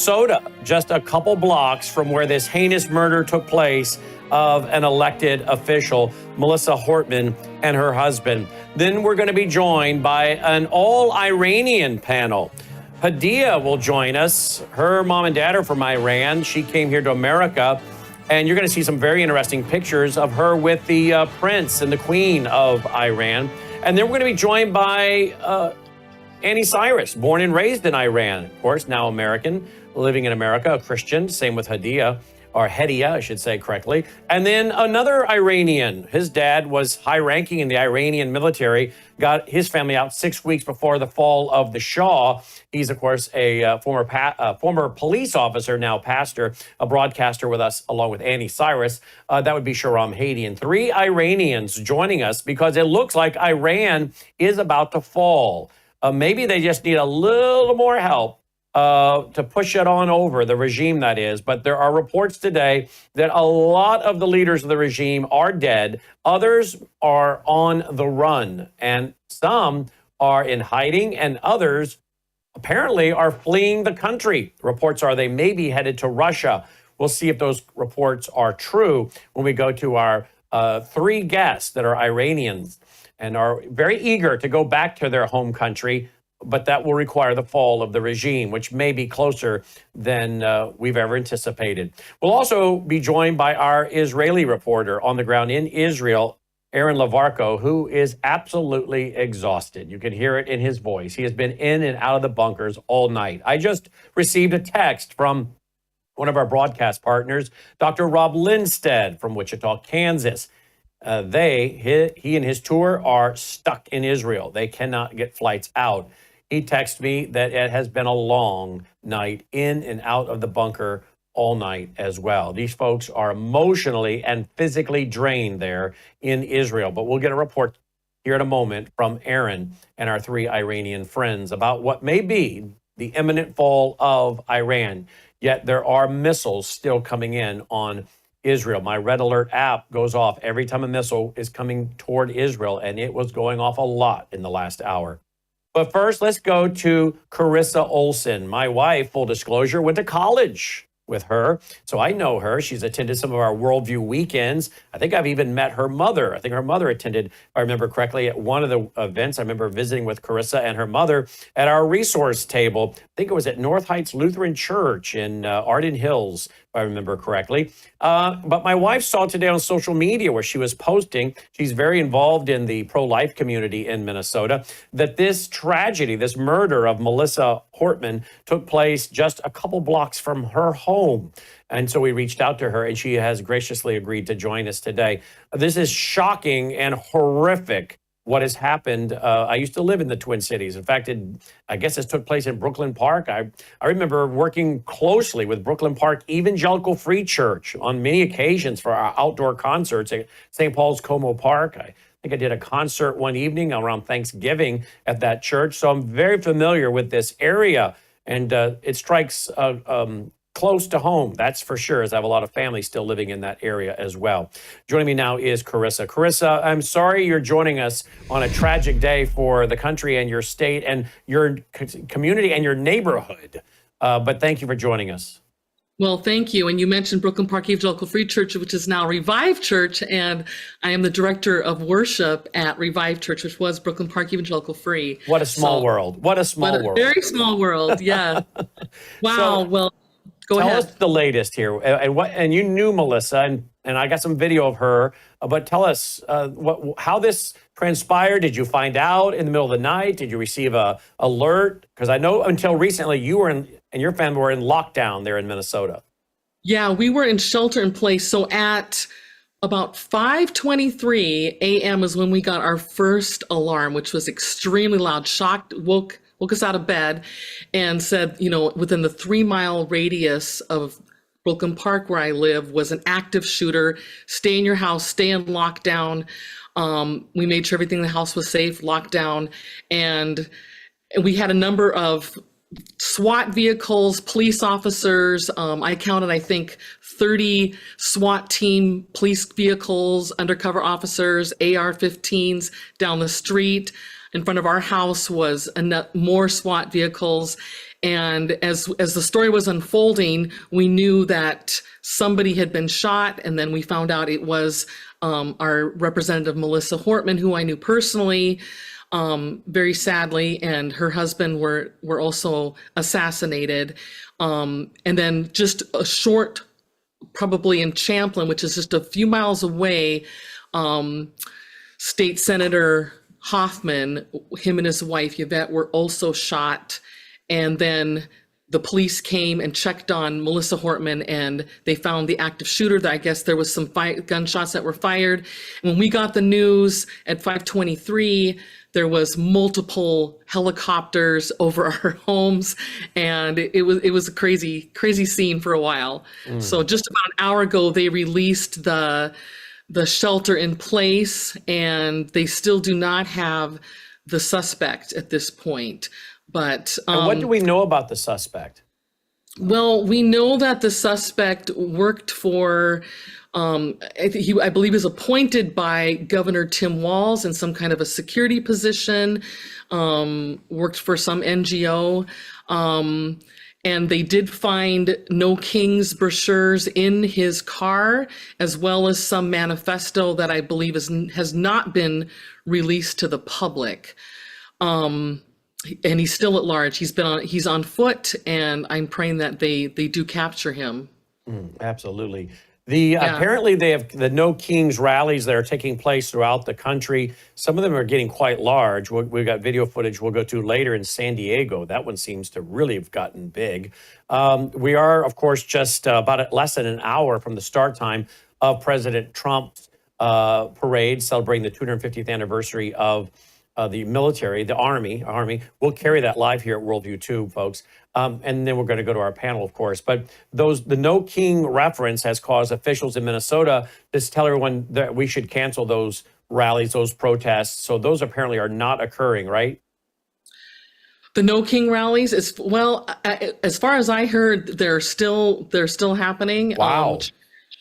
Minnesota, just a couple blocks from where this heinous murder took place of an elected official, Melissa Hortman, and her husband. Then we're going to be joined by an all-Iranian panel. Hadia will join us. Her mom and dad are from Iran. She came here to America, and you're going to see some very interesting pictures of her with the prince and the queen of Iran. And then we're going to be joined by Annie Cyrus, born and raised in Iran, of course, now American, living in America, a Christian. Same with Hadia, or Hedia, I should say correctly. And then another Iranian. His dad was high-ranking in the Iranian military, got his family out 6 weeks before the fall of the Shah. He's, of course, a former police officer, now pastor, a broadcaster with us, along with Annie Cyrus. That would be Shahram Hadian. 3 Iranians joining us because it looks like Iran is about to fall. Maybe they just need a little more help to push it on over, the regime that is. But there are reports today that a lot of the leaders of the regime are dead. Others are on the run, and some are in hiding, and others apparently are fleeing the country. Reports are they may be headed to Russia. We'll see if those reports are true when we go to our 3 guests that are Iranians and are very eager to go back to their home country, but that will require the fall of the regime, which may be closer than we've ever anticipated. We'll also be joined by our Israeli reporter on the ground in Israel, Aaron Lavarco, who is absolutely exhausted. You can hear it in his voice. He has been in and out of the bunkers all night. I just received a text from one of our broadcast partners, Dr. Rob Lindstedt from Wichita, Kansas. He and his tour are stuck in Israel. They cannot get flights out. He texted me that it has been a long night in and out of the bunker all night as well. These folks are emotionally and physically drained there in Israel. But we'll get a report here in a moment from Aaron and our 3 Iranian friends about what may be the imminent fall of Iran. Yet there are missiles still coming in on Israel. My Red Alert app goes off every time a missile is coming toward Israel, and it was going off a lot in the last hour. But first, let's go to Carissa Olson. My wife, full disclosure, went to college with her, so I know her. She's attended some of our Worldview weekends. I think I've even met her mother. I think her mother attended, if I remember correctly, at one of the events. I remember visiting with Carissa and her mother at our resource table. I think it was at North Heights Lutheran Church in Arden Hills, if I remember correctly. But my wife saw today on social media where she was posting, she's very involved in the pro-life community in Minnesota, that this tragedy, this murder of Melissa Hortman took place just a couple blocks from her home. And so we reached out to her, and she has graciously agreed to join us today. This is shocking and horrific what has happened. I used to live in the Twin Cities. In fact, I guess this took place in Brooklyn Park. I remember working closely with Brooklyn Park Evangelical Free Church on many occasions for our outdoor concerts at St. Paul's Como Park. I think I did a concert one evening around Thanksgiving at that church. So I'm very familiar with this area, and it strikes close to home, that's for sure, as I have a lot of family still living in that area as well. Joining me now is Carissa. Carissa, I'm sorry you're joining us on a tragic day for the country and your state and your community and your neighborhood, but thank you for joining us. Well, thank you. And you mentioned Brooklyn Park Evangelical Free Church, which is now Revive Church, and I am the director of worship at Revive Church, which was Brooklyn Park Evangelical Free. What a small world. What a small world. Very small world, yeah. Wow, well, go ahead. Tell us the latest here. And you knew Melissa, and I got some video of her, but tell us how this transpired. Did you find out in the middle of the night? Did you receive a alert? Because I know until recently you were and your family were in lockdown there in Minnesota. Yeah, we were in shelter in place. So at about 5:23 a.m. is when we got our first alarm, which was extremely loud. Shocked, woke us out of bed and said, within the 3-mile radius of Brooklyn Park where I live was an active shooter. Stay in your house, stay in lockdown. We made sure everything in the house was safe, locked down. And we had a number of SWAT vehicles, police officers. I counted, I think, 30 SWAT team police vehicles, undercover officers, AR-15s down the street. in front of our house was more SWAT vehicles. And as the story was unfolding, we knew that somebody had been shot, and then we found out it was our Representative Melissa Hortman, who I knew personally, very sadly, and her husband were also assassinated. And then just a short, probably in Champlin, which is just a few miles away, State Senator Hoffman, him and his wife Yvette, were also shot. And then the police came and checked on Melissa Hortman, and they found the active shooter. That I guess there was some gunshots that were fired. And when we got the news at 5:23, there was multiple helicopters over our homes, and it was a crazy scene for a while. So just about an hour ago, they released the shelter in place, and they still do not have the suspect at this point. But and what do we know about the suspect? Well, we know that the suspect worked for, I believe, was appointed by Governor Tim Walz in some kind of a security position. Worked for some NGO, and they did find No Kings brochures in his car, as well as some manifesto that I believe has not been released to the public. And he's still at large. He's on foot, and I'm praying that they do capture him. Absolutely. Apparently they have the No Kings rallies that are taking place throughout the country. Some of them are getting quite large. We've got video footage we'll go to later in San Diego. That one seems to really have gotten big. We are, of course, just about less than an hour from the start time of President Trump's parade celebrating the 250th anniversary of the military, the Army. We'll carry that live here at Worldview 2, folks. And then we're going to go to our panel, of course. But the No King reference has caused officials in Minnesota to tell everyone that we should cancel those rallies, those protests. So those apparently are not occurring, right? The No King rallies as far as I heard, they're still happening. Wow.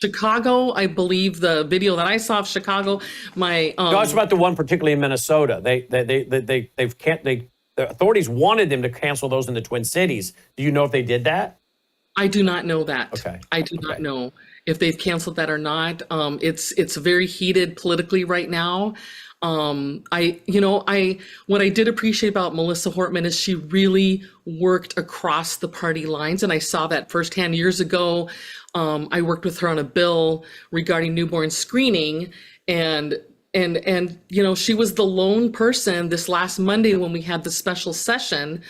Chicago, I believe the video that I saw of Chicago, No, it's about the one particularly in Minnesota. The authorities wanted them to cancel those in the Twin Cities. Do you know if they did that? I do not know that. Okay. I do not know if they've canceled that or not. It's very heated politically right now. What I did appreciate about Melissa Hortman is she really worked across the party lines, and I saw that firsthand years ago. I worked with her on a bill regarding newborn screening, and she was the lone person this last Monday when we had the special session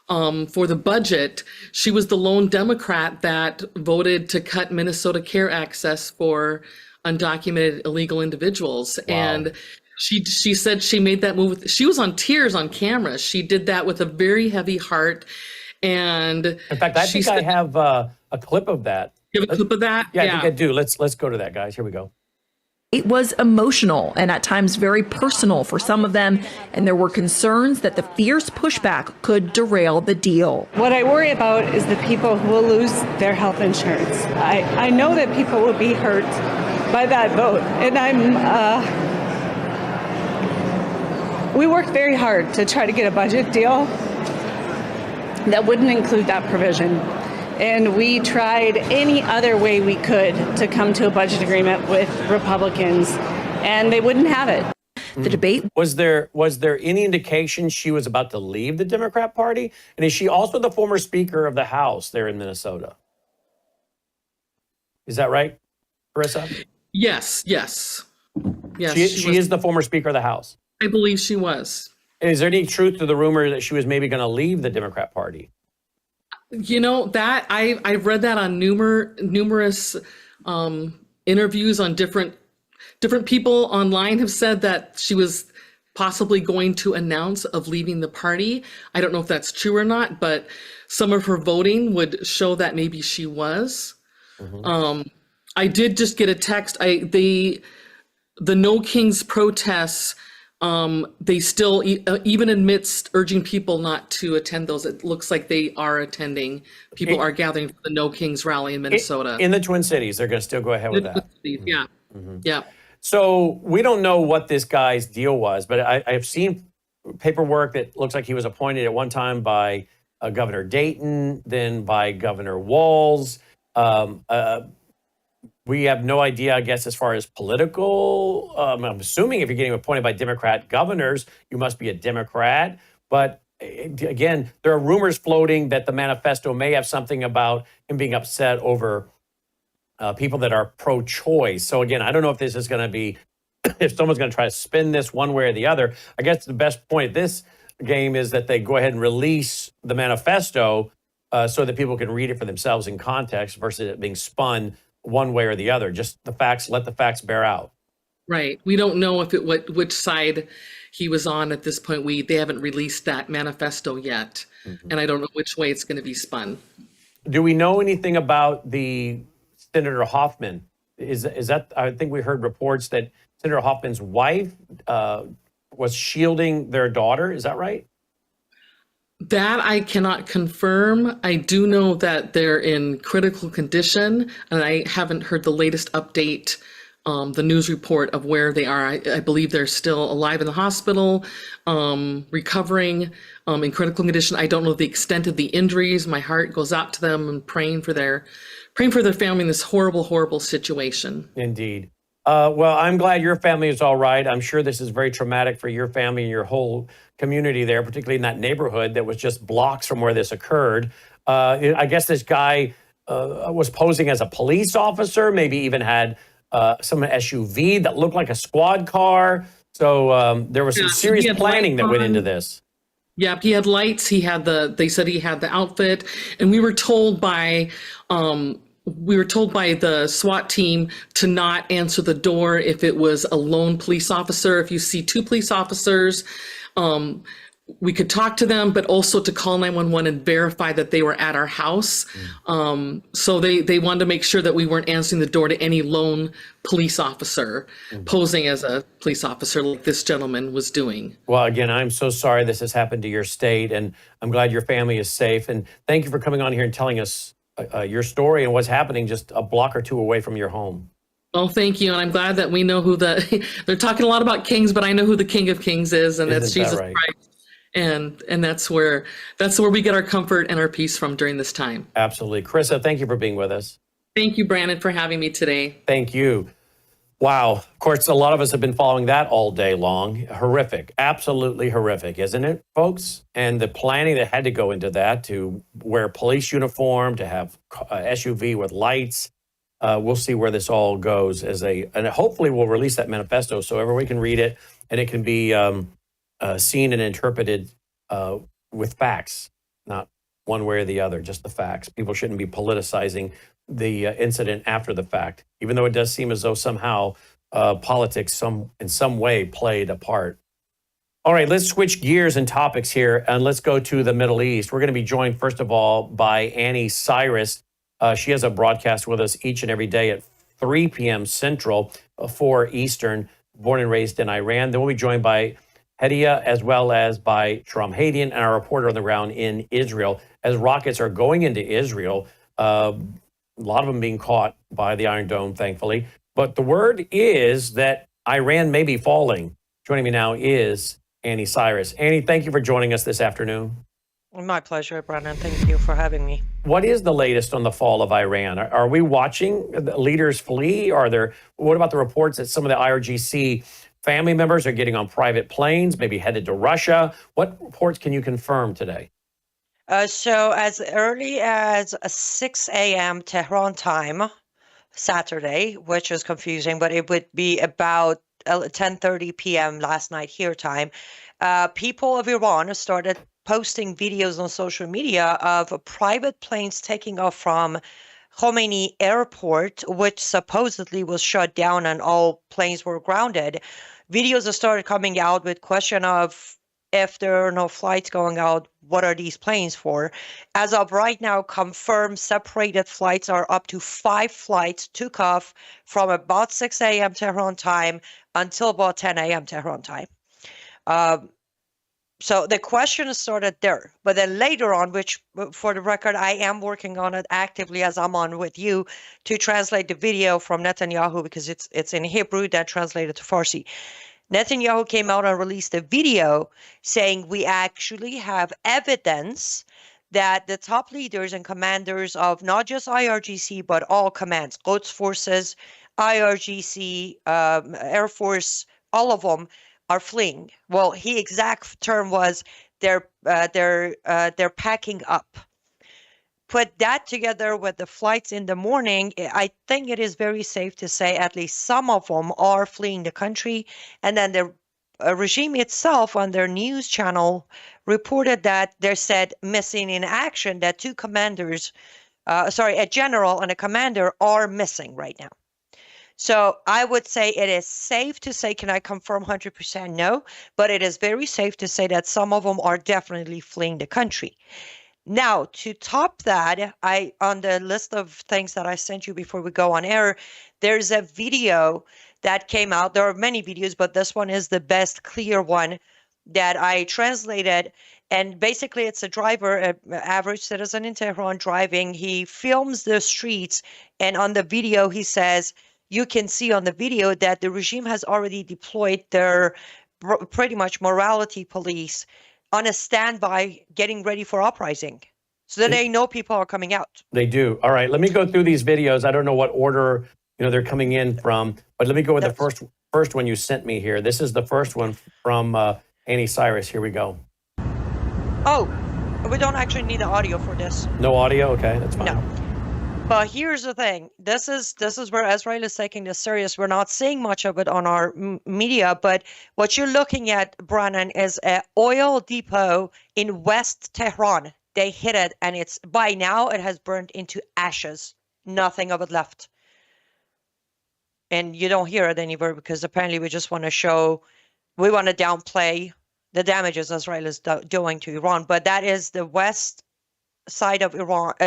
for the budget. She was the lone Democrat that voted to cut Minnesota Care access for undocumented illegal individuals. Wow. And she said she made that move. She was on tears on camera. She did that with a very heavy heart. And in fact, I think I have a clip of that. You have a clip of that? Yeah, I think I do. Let's go to that, guys. Here we go. It was emotional and at times very personal for some of them, and there were concerns that the fierce pushback could derail the deal. What I worry about is the people who will lose their health insurance. I know that people will be hurt by that vote, and we worked very hard to try to get a budget deal that wouldn't include that provision. And we tried any other way we could to come to a budget agreement with Republicans, and they wouldn't have it. The debate. Was there any indication she was about to leave the Democrat Party? And is she also the former Speaker of the House there in Minnesota? Is that right, Carissa? Yes. She is the former Speaker of the House. I believe she was. Is there any truth to the rumor that she was maybe going to leave the Democrat Party? That I've read that on numerous interviews on different people online have said that she was possibly going to announce of leaving the party. I don't know if that's true or not, but some of her voting would show that maybe she was. Mm-hmm. I did just get a text. The No Kings protests. They still, even amidst urging people not to attend those, it looks like they are attending. People are gathering for the No Kings rally in Minnesota. In the Twin Cities, they're going to still go ahead with that. Yeah. So we don't know what this guy's deal was, but I've seen paperwork that looks like he was appointed at one time by Governor Dayton, then by Governor Walz. We have no idea, I guess, as far as political. I'm assuming if you're getting appointed by Democrat governors, you must be a Democrat. But again, there are rumors floating that the manifesto may have something about him being upset over people that are pro-choice. So again, I don't know if this is going to be, if someone's going to try to spin this one way or the other. I guess the best point of this game is that they go ahead and release the manifesto so that people can read it for themselves in context versus it being spun one way or the other. Just the facts, let the facts bear out. Right. We don't know if which side he was on at this point. They haven't released that manifesto yet, and I don't know which way it's going to be spun. Do we know anything about the Senator Hoffman? Is that, I think we heard reports that Senator Hoffman's wife was shielding their daughter. Is that right? That I cannot confirm. I do know that they're in critical condition, and I haven't heard the latest update, the news report of where they are. I believe they're still alive in the hospital, recovering, in critical condition. I don't know the extent of the injuries. My heart goes out to them and praying for their family in this horrible, horrible situation. Indeed. Well, I'm glad your family is all right. I'm sure this is very traumatic for your family and your whole community there, particularly in that neighborhood that was just blocks from where this occurred. I guess this guy was posing as a police officer, maybe even had some SUV that looked like a squad car. So there was some serious planning that went into this. Yep, he had lights. They said he had the outfit, and we were told by the SWAT team to not answer the door if it was a lone police officer. If you see two police officers, we could talk to them, but also to call 911 and verify that they were at our house. So they wanted to make sure that we weren't answering the door to any lone police officer posing as a police officer like this gentleman was doing. Well, again, I'm so sorry this has happened to your state, and I'm glad your family is safe. And thank you for coming on here and telling us your story and what's happening just a block or two away from your home. Oh, thank you. And I'm glad that we know who they're talking a lot about kings, but I know who the King of Kings is, and that's Jesus Christ. And that's where we get our comfort and our peace from during this time. Absolutely. Carissa, thank you for being with us. Thank you, Brannon, for having me today. Thank you. Wow. Of course, a lot of us have been following that all day long. Horrific. Absolutely horrific, isn't it, folks? And the planning that had to go into that, to wear police uniform, to have SUV with lights. We'll see where this all goes and hopefully we'll release that manifesto so everyone can read it and it can be seen and interpreted with facts, not one way or the other, just the facts. People shouldn't be politicizing the incident after the fact, even though it does seem as though somehow politics in some way played a part. All right, let's switch gears and topics here, and let's go to the Middle East. We're going to be joined, first of all, by Annie Cyrus. She has a broadcast with us each and every day at 3 p.m. Central, 4 Eastern, born and raised in Iran. Then we'll be joined by Hedia, as well as by Shahram Hadian, and our reporter on the ground in Israel. As rockets are going into Israel, a lot of them being caught by the Iron Dome, thankfully. But the word is that Iran may be falling. Joining me now is Annie Cyrus. Annie, thank you for joining us this afternoon. My pleasure, Brannon. Thank you for having me. What is the latest on the fall of Iran? Are we watching leaders flee? What about the reports that some of the IRGC family members are getting on private planes, maybe headed to Russia? What reports can you confirm today? So as early as 6 a.m. Tehran time, Saturday, which is confusing, but it would be about 10:30 p.m. last night here time, people of Iran started posting videos on social media of private planes taking off from Khomeini Airport, which supposedly was shut down and all planes were grounded. Videos started coming out with question of, if there are no flights going out, what are these planes for? As of right now, confirmed separated flights are up to 5 flights took off from about 6 a.m. Tehran time until about 10 a.m. Tehran time. So the question started there, but then later on, which for the record, I am working on it actively as I'm on with you to translate the video from Netanyahu because it's in Hebrew, then translated to Farsi. Netanyahu came out and released a video saying we actually have evidence that the top leaders and commanders of not just IRGC, but all commands, Quds forces, IRGC, Air Force, all of them are fleeing. Well, his exact term was they're packing up. Put that together with the flights in the morning, I think it is very safe to say at least some of them are fleeing the country. And then the regime itself on their news channel reported that they said missing in action, that two commanders, a general and a commander are missing right now. So I would say it is safe to say, can I confirm 100% no, but it is very safe to say that some of them are definitely fleeing the country. Now, to top that, on the list of things that I sent you before we go on air, there's a video that came out. There are many videos, but this one is the best clear one that I translated. And basically, it's a driver, an average citizen in Tehran driving. He films the streets, and on the video, he says, you can see on the video that the regime has already deployed their pretty much morality police on a standby, getting ready for uprising, so that they know people are coming out. They do. All right, let me go through these videos. I don't know what order they're coming in from, but let me go with the first one you sent me here. This is the first one from Annie Cyrus. Here we go. Oh, we don't actually need the audio for this. No audio? Okay, that's fine. No. But here's the thing. This is where Israel is taking this serious. We're not seeing much of it on our media, but what you're looking at, Brannon, is an oil depot in West Tehran. They hit it, and by now it has burned into ashes. Nothing of it left. And you don't hear it anywhere because apparently we just want to downplay the damages Israel is doing to Iran. But that is the west side of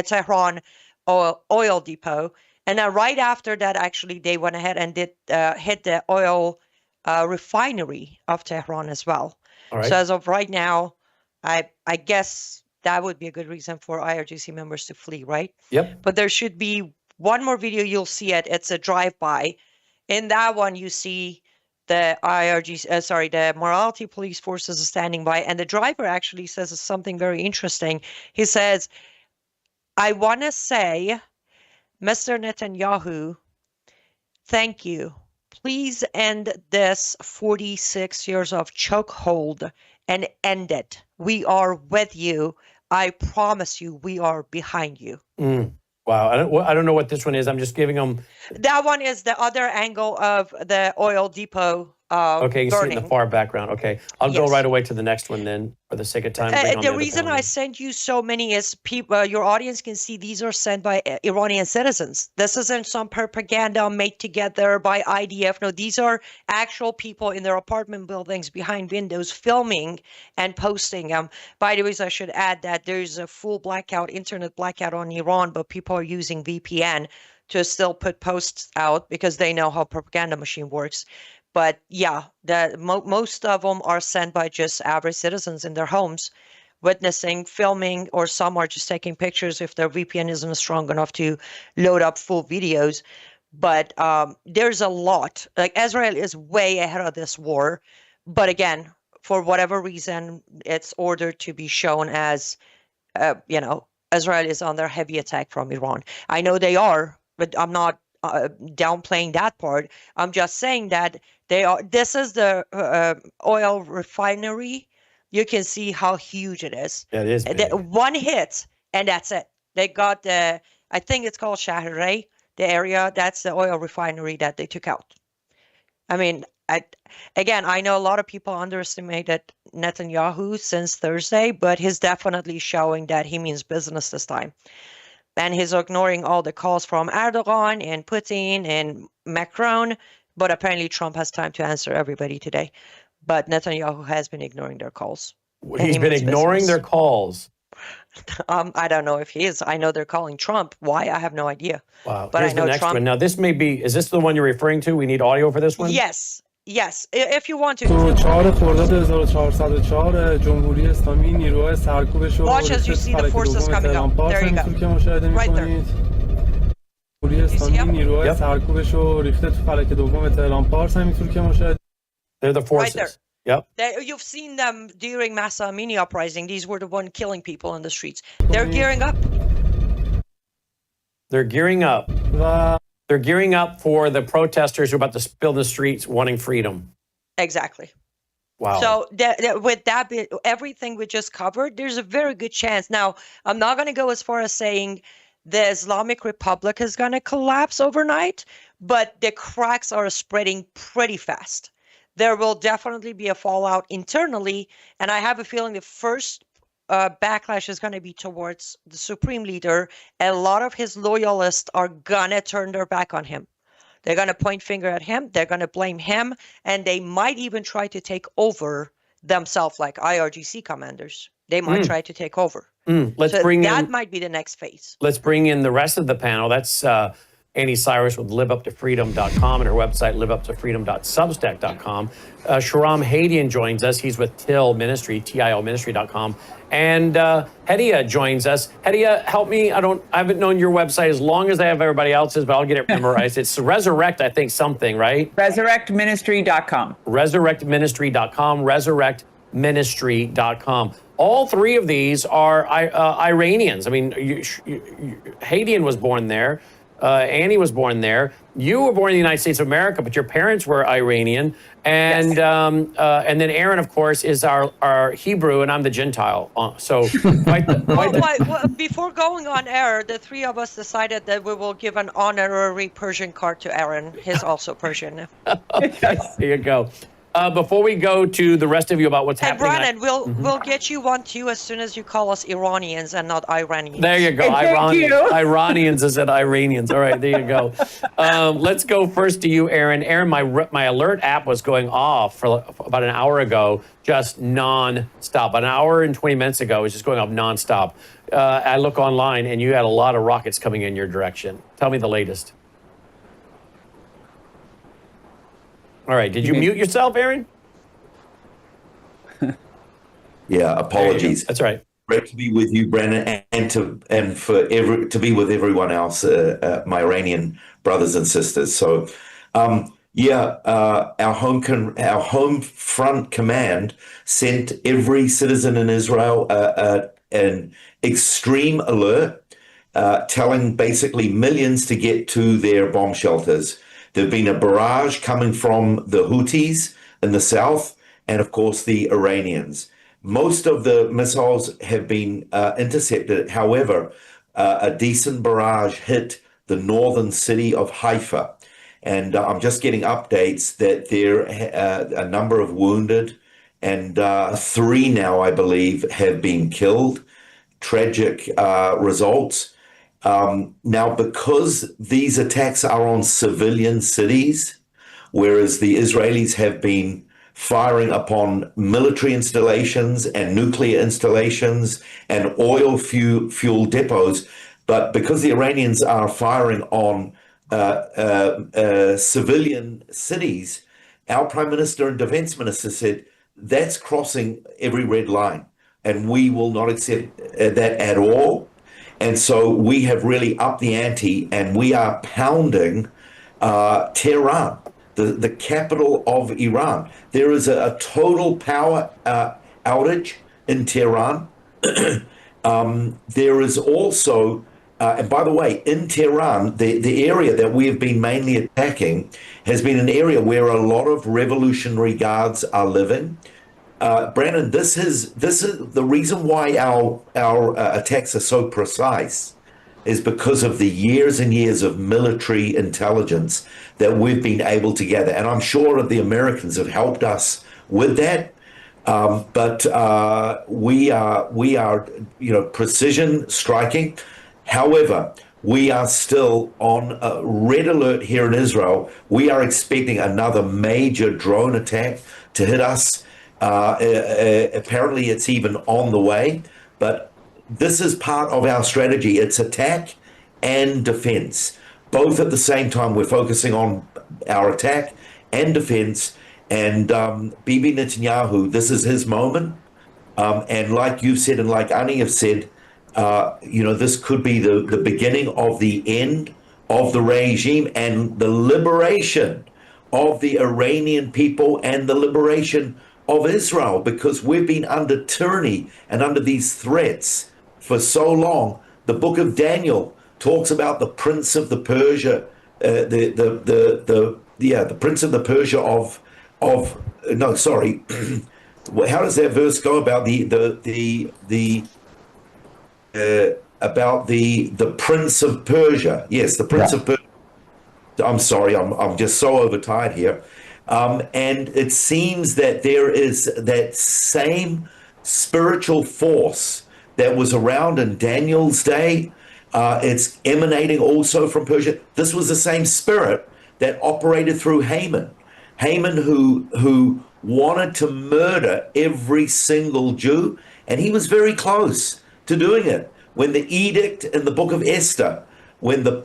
Tehran oil depot. And then right after that, actually, they went ahead and did hit the oil refinery of Tehran as well. All right. So as of right now, I guess that would be a good reason for IRGC members to flee, right? Yep. But there should be one more video. You'll see it. It's a drive-by. In that one, you see the the morality police forces are standing by. And the driver actually says something very interesting. He says, I want to say, Mr. Netanyahu, thank you. Please end this 46 years of chokehold and end it. We are with you. I promise you, we are behind you. Wow. I don't know what this one is. I'm just giving them. That one is the other angle of the oil depot. Okay, you burning. see in the far background. Okay, I'll go right away to the next one then, for the sake of time. The reason I sent you so many is your audience can see these are sent by Iranian citizens. This isn't some propaganda made together by IDF. No, these are actual people in their apartment buildings behind windows filming and posting them. By the way, I should add that there's a full internet blackout on Iran, but people are using VPN to still put posts out because they know how propaganda machine works. But yeah, most of them are sent by just average citizens in their homes, witnessing, filming, or some are just taking pictures if their VPN isn't strong enough to load up full videos. But there's a lot. Like, Israel is way ahead of this war. But again, for whatever reason, it's ordered to be shown as, Israel is under heavy attack from Iran. I know they are, but I'm not downplaying that part. I'm just saying that they are. This is the oil refinery. You can see how huge it is. Yeah, it is big. One hit, and that's it. They got I think it's called Shahreh, the area. That's the oil refinery that they took out. I mean, I know a lot of people underestimated Netanyahu since Thursday, but he's definitely showing that he means business this time. And he's ignoring all the calls from Erdogan and Putin and Macron. But apparently Trump has time to answer everybody today. But Netanyahu has been ignoring their calls. He's been ignoring their calls. I don't know if he is. I know they're calling Trump. Why? I have no idea. Wow. But Here's I know the next Trump. one. Now, is this the one you're referring to? We need audio for this one? Yes. If you want to. 4 خرداد 1404 جمهوری اسلامی نیروهای سرکوبش رو Watch as you see the forces coming up. There you go. که مشاهده می‌کنید. جمهوری اسلامی نیروهای سرکوبش رو ریخته تو فلک دوم تهران پارس همینطور که مشاهده They're the forces. Right Yep. You've seen them during Massa Amini uprising. These were the one killing people in the streets. They're gearing up. They're gearing up. و They're gearing up for the protesters who are about to spill the streets wanting freedom. Exactly. Wow. So with that, everything we just covered, there's a very good chance. Now, I'm not going to go as far as saying the Islamic Republic is going to collapse overnight, but the cracks are spreading pretty fast. There will definitely be a fallout internally, and I have a feeling the first backlash is going to be towards the supreme leader. A lot of his loyalists are going to turn their back on him. They're going to point finger at him. They're going to blame him, and they might even try to take over themselves, like IRGC commanders. They might try to take over. That might be the next phase. Let's bring in the rest of the panel. That's Annie Cyrus with liveuptofreedom.com and her website liveuptofreedom.substack.com. Shahram Hadian joins us. He's with TIL Ministry, TILministry.com. And Hedia joins us. Hedia, help me. I haven't known your website as long as I have everybody else's, but I'll get it memorized. It's Resurrect, I think, something, right? Resurrectministry.com. Resurrectministry.com. Resurrectministry.com. All three of these are Iranians. I mean, Hadian was born there. Annie was born there. You were born in the United States of America, but your parents were Iranian. And and then Aaron, of course, is our Hebrew, and I'm the Gentile. So before going on air, the three of us decided that we will give an honorary Persian card to Aaron. He's also Persian. There you go. Before we go to the rest of you about what's happening. And Brannon, we'll get you one too as soon as you call us Iranians and not Iranians. There you go. Iranians is at Iranians. All right, there you go. Let's go first to you, Aaron. Aaron, my alert app was going off for about an hour ago, just non-stop. An hour and 20 minutes ago, it was just going off non-stop. I look online, and you had a lot of rockets coming in your direction. Tell me the latest. All right. Did you mute yourself, Aaron? Yeah. Apologies. That's right. Great to be with you, Brannon, and to be with everyone else, my Iranian brothers and sisters. So, our home front command sent every citizen in Israel an extreme alert, telling basically millions to get to their bomb shelters. There've been a barrage coming from the Houthis in the south, and of course the Iranians. Most of the missiles have been intercepted. However, a decent barrage hit the northern city of Haifa, and I'm just getting updates that there are a number of wounded, and 3 now, I believe, have been killed. Tragic results. Now, because these attacks are on civilian cities, whereas the Israelis have been firing upon military installations and nuclear installations and oil fuel depots, but because the Iranians are firing on civilian cities, our Prime Minister and Defense Minister said, that's crossing every red line, and we will not accept that at all. And so we have really upped the ante, and we are pounding Tehran, the capital of Iran. There is a total power outage in Tehran. There is also, and by the way, in Tehran, the area that we have been mainly attacking has been an area where a lot of Revolutionary Guards are living. Brannon, this is the reason why our attacks are so precise is because of the years and years of military intelligence that we've been able to gather, and I'm sure the Americans have helped us with that. But we are precision striking. However, we are still on red alert here in Israel. We are expecting another major drone attack to hit us. Apparently it's even on the way, but this is part of our strategy. It's attack and defense. Both at the same time, we're focusing on our attack and defense. And Bibi Netanyahu, this is his moment. And like you've said, and like Ani have said, this could be the beginning of the end of the regime and the liberation of the Iranian people and the liberation of Israel, because we've been under tyranny and under these threats for so long. The book of Daniel talks about the prince of the Persia, the prince of the Persia how does that verse go about the prince of Persia? Yes, the prince of Persia. I'm sorry, I'm just so overtired here. And it seems that there is that same spiritual force that was around in Daniel's day. It's emanating also from Persia. This was the same spirit that operated through Haman. Haman, who wanted to murder every single Jew, and he was very close to doing it. When the edict in the book of Esther, when the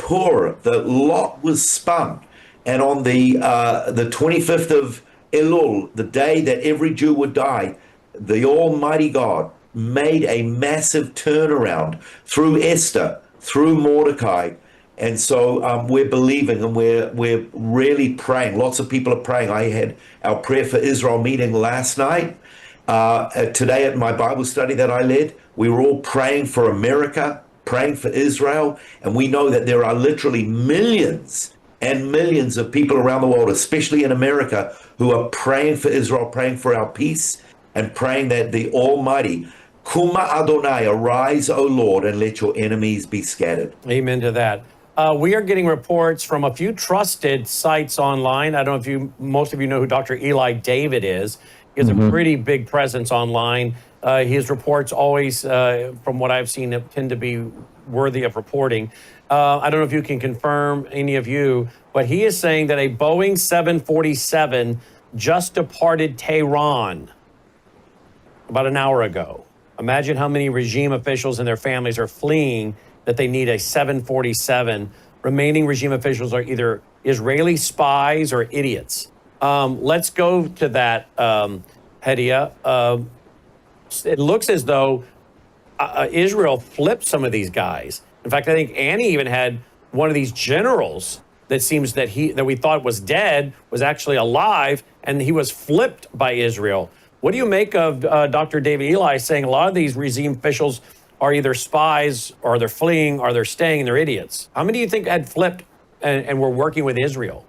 lot was spun, and on the 25th of Elul, the day that every Jew would die, the Almighty God made a massive turnaround through Esther, through Mordecai. And so we're believing, and we're really praying. Lots of people are praying. I had our Prayer for Israel meeting last night. Today at my Bible study that I led, we were all praying for America, praying for Israel. And we know that there are literally millions and millions of people around the world, especially in America, who are praying for Israel, praying for our peace, and praying that the Almighty, Kuma Adonai, arise, O Lord, and let your enemies be scattered. Amen to that. We are getting reports from a few trusted sites online. I don't know if most of you know who Dr. Eli David is. He has a pretty big presence online. His reports always, from what I've seen, tend to be worthy of reporting. I don't know if you can confirm, any of you, but he is saying that a Boeing 747 just departed Tehran about an hour ago. Imagine how many regime officials and their families are fleeing that they need a 747. Remaining regime officials are either Israeli spies or idiots. Let's go to that, Hedia. It looks as though Israel flipped some of these guys. In fact, I think Annie even had one of these generals that seems that we thought was dead was actually alive, and he was flipped by Israel. What do you make of Dr. David Eli saying a lot of these regime officials are either spies, or they're fleeing, or they're staying, and they're idiots? How many do you think had flipped and were working with Israel?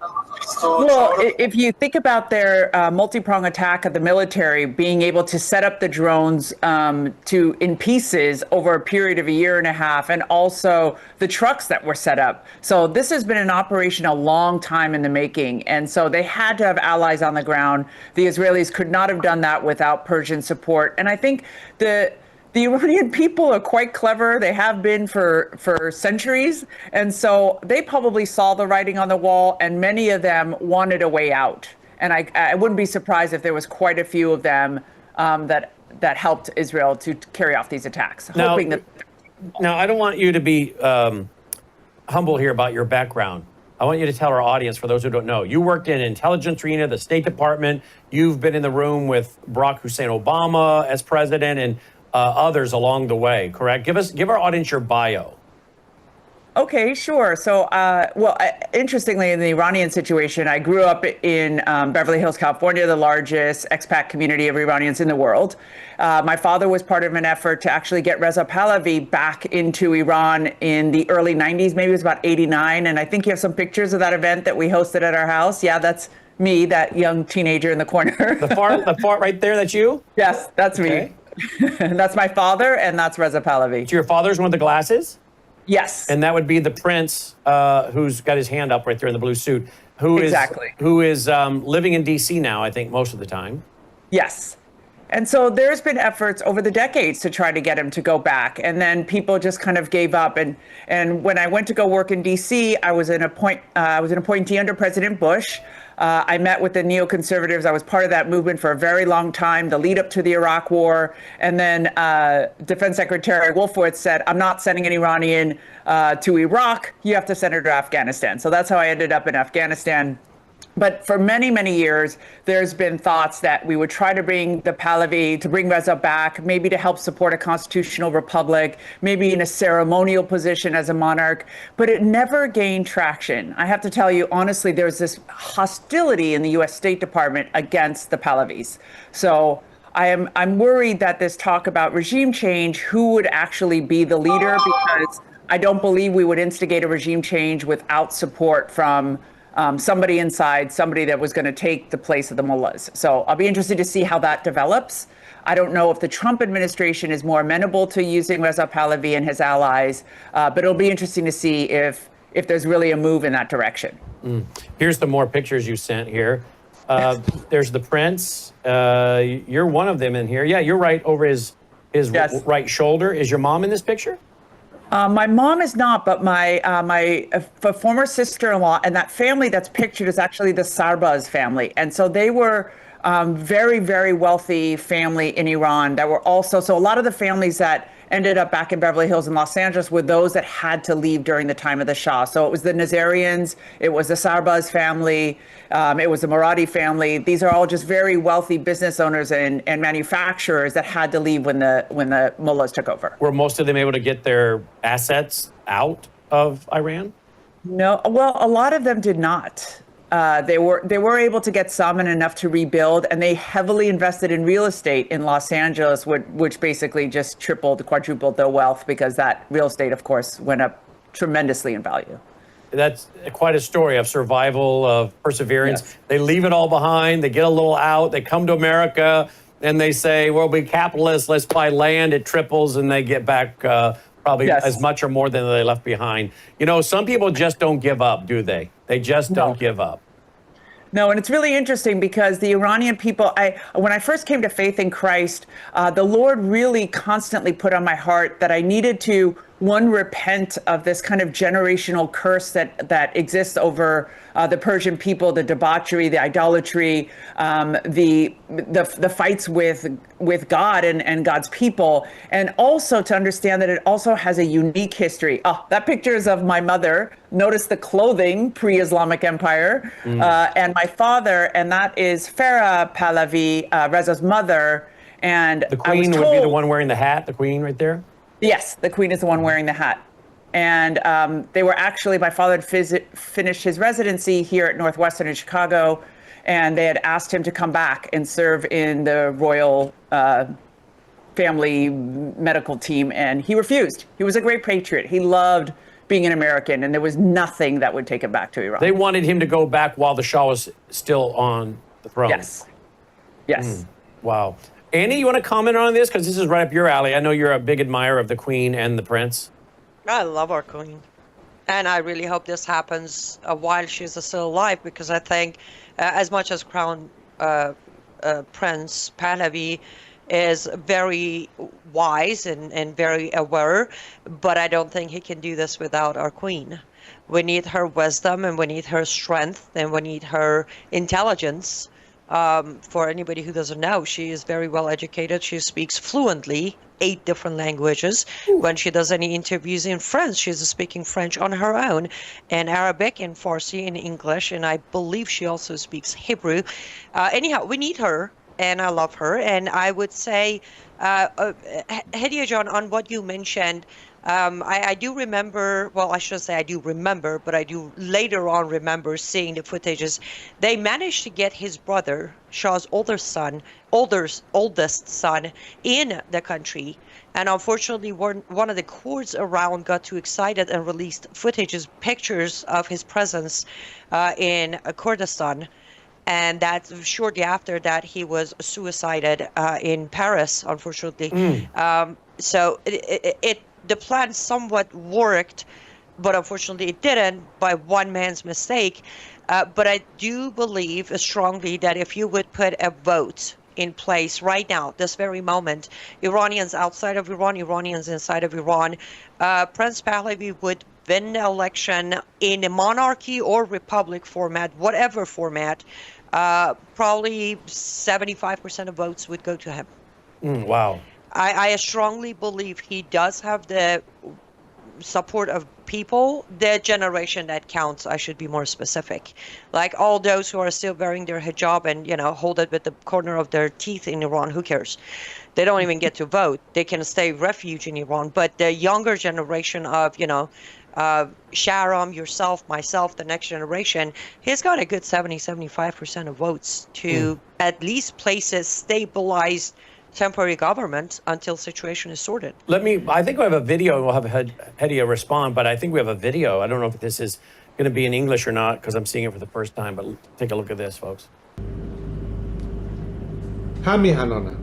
Well, if you think about their multi-pronged attack at the military, being able to set up the drones in pieces over a period of a year and a half, and also the trucks that were set up. So this has been an operation a long time in the making. And so they had to have allies on the ground. The Israelis could not have done that without Persian support. And I think the Iranian people are quite clever. They have been for centuries. And so they probably saw the writing on the wall, and many of them wanted a way out. And I wouldn't be surprised if there was quite a few of them that helped Israel to carry off these attacks. Now, I don't want you to be humble here about your background. I want you to tell our audience, for those who don't know, you worked in intelligence arena, the State Department. You've been in the room with Barack Hussein Obama as president, and others along the way, correct? Give our audience your bio. Okay, sure. So, interestingly, in the Iranian situation, I grew up in Beverly Hills, California, the largest expat community of Iranians in the world. My father was part of an effort to actually get Reza Pahlavi back into Iran in the early 90s, maybe it was about 89. And I think you have some pictures of that event that we hosted at our house. Yeah, that's me, that young teenager in the corner. The far right there, that's you? Yes, that's me. That's my father, and that's Reza Pahlavi. So your father's one with the glasses? Yes. And that would be the prince who's got his hand up right there in the blue suit, who is living in D.C. now, I think, most of the time. Yes. And so there's been efforts over the decades to try to get him to go back. And then people just kind of gave up. And when I went to go work in D.C., I was an appointee under President Bush. I met with the neoconservatives. I was part of that movement for a very long time, the lead up to the Iraq War. And then Defense Secretary Wolfowitz said, I'm not sending an Iranian to Iraq. You have to send her to Afghanistan. So that's how I ended up in Afghanistan. But for many, many years, there's been thoughts that we would try to bring the Pahlavi, to bring Reza back, maybe to help support a constitutional republic, maybe in a ceremonial position as a monarch, but it never gained traction. I have to tell you, honestly, there's this hostility in the U.S. State Department against the Pahlavis. So I'm worried that this talk about regime change, who would actually be the leader, because I don't believe we would instigate a regime change without support from somebody inside, somebody that was going to take the place of the mullahs. So I'll be interested to see how that develops. I don't know if the Trump administration is more amenable to using Reza Pahlavi and his allies, but it'll be interesting to see if there's really a move in that direction. Here's the more pictures you sent here. There's the prince. You're one of them in here. Yeah, you're right over his Yes. right shoulder. Is your mom in this picture? My mom is not, but my former sister-in-law and that family that's pictured is actually the Sarbaz family. And so they were very, very wealthy family in Iran that were also, so a lot of the families that ended up back in Beverly Hills and Los Angeles were those that had to leave during the time of the Shah. So it was the Nazarians, it was the Sarbaz family, it was the Marathi family. These are all just very wealthy business owners and manufacturers that had to leave when the mullahs took over. Were most of them able to get their assets out of Iran? No, well, a lot of them did not. They were able to get some and enough to rebuild, and they heavily invested in real estate in Los Angeles, which basically just quadrupled their wealth, because that real estate, of course, went up tremendously in value. That's quite a story of survival, of perseverance. Yes. They leave it all behind. They get a little out. They come to America and they say, well, we're capitalists. Let's buy land. It triples, and they get back probably Yes. as much or more than they left behind. You know, some people just don't give up, do they? They just don't give up. No, and it's really interesting because the Iranian people, when I first came to faith in Christ, the Lord really constantly put on my heart that I needed to, one, repent of this kind of generational curse that exists over the Persian people, the debauchery, the idolatry, the fights with God and God's people, and also to understand that it also has a unique history. Oh, that picture is of my mother. Notice the clothing, pre-Islamic Empire, and my father, and that is Farah Pahlavi, Reza's mother. And The queen would be the one wearing the hat, the queen right there? Yes, the queen is the one wearing the hat. And they were actually, my father had finished his residency here at Northwestern in Chicago, and they had asked him to come back and serve in the royal family medical team, and he refused. He was a great patriot. He loved being an American, and there was nothing that would take him back to Iran. They wanted him to go back while the Shah was still on the throne. Yes. Yes. Wow. Annie, you want to comment on this? Because this is right up your alley. I know you're a big admirer of the Queen and the Prince. I love our queen. And I really hope this happens while she's still alive, because I think as much as Crown Prince Pahlavi is very wise and very aware, but I don't think he can do this without our queen. We need her wisdom, and we need her strength, and we need her intelligence. For anybody who doesn't know, she is very well educated. She speaks fluently 8 different languages. When she does any interviews in French, she's speaking French on her own, and Arabic and Farsi and English, and I believe she also speaks Hebrew. Anyhow, we need her, and I love her. And I would say, Hediye John, on what you mentioned, I do remember, well, I should say I do remember, but I do later on remember seeing the footages. They managed to get his brother, Shah's oldest son, in the country. And unfortunately, one of the courts around got too excited and released pictures of his presence in Kurdistan. And that shortly after that, he was suicided in Paris, unfortunately. So the plan somewhat worked, but unfortunately it didn't, by one man's mistake. But I do believe strongly that if you would put a vote in place right now, this very moment, Iranians outside of Iran, Iranians inside of Iran, Prince Pahlavi would win the election in a monarchy or republic format, whatever format. Probably 75% of votes would go to him. Wow. I strongly believe he does have the support of people, the generation that counts, I should be more specific. Like all those who are still wearing their hijab and, hold it with the corner of their teeth in Iran, who cares? They don't even get to vote. They can stay refuge in Iran. But the younger generation of, Sharam, yourself, myself, the next generation, he's got a good 70-75% of votes to at least place a stabilized temporary government until situation is sorted. I think we have a video, and we'll have Hedia respond, but I think we have a video. I don't know if this is going to be in English or not, because I'm seeing it for the first time, but take a look at this, folks. همیهنانم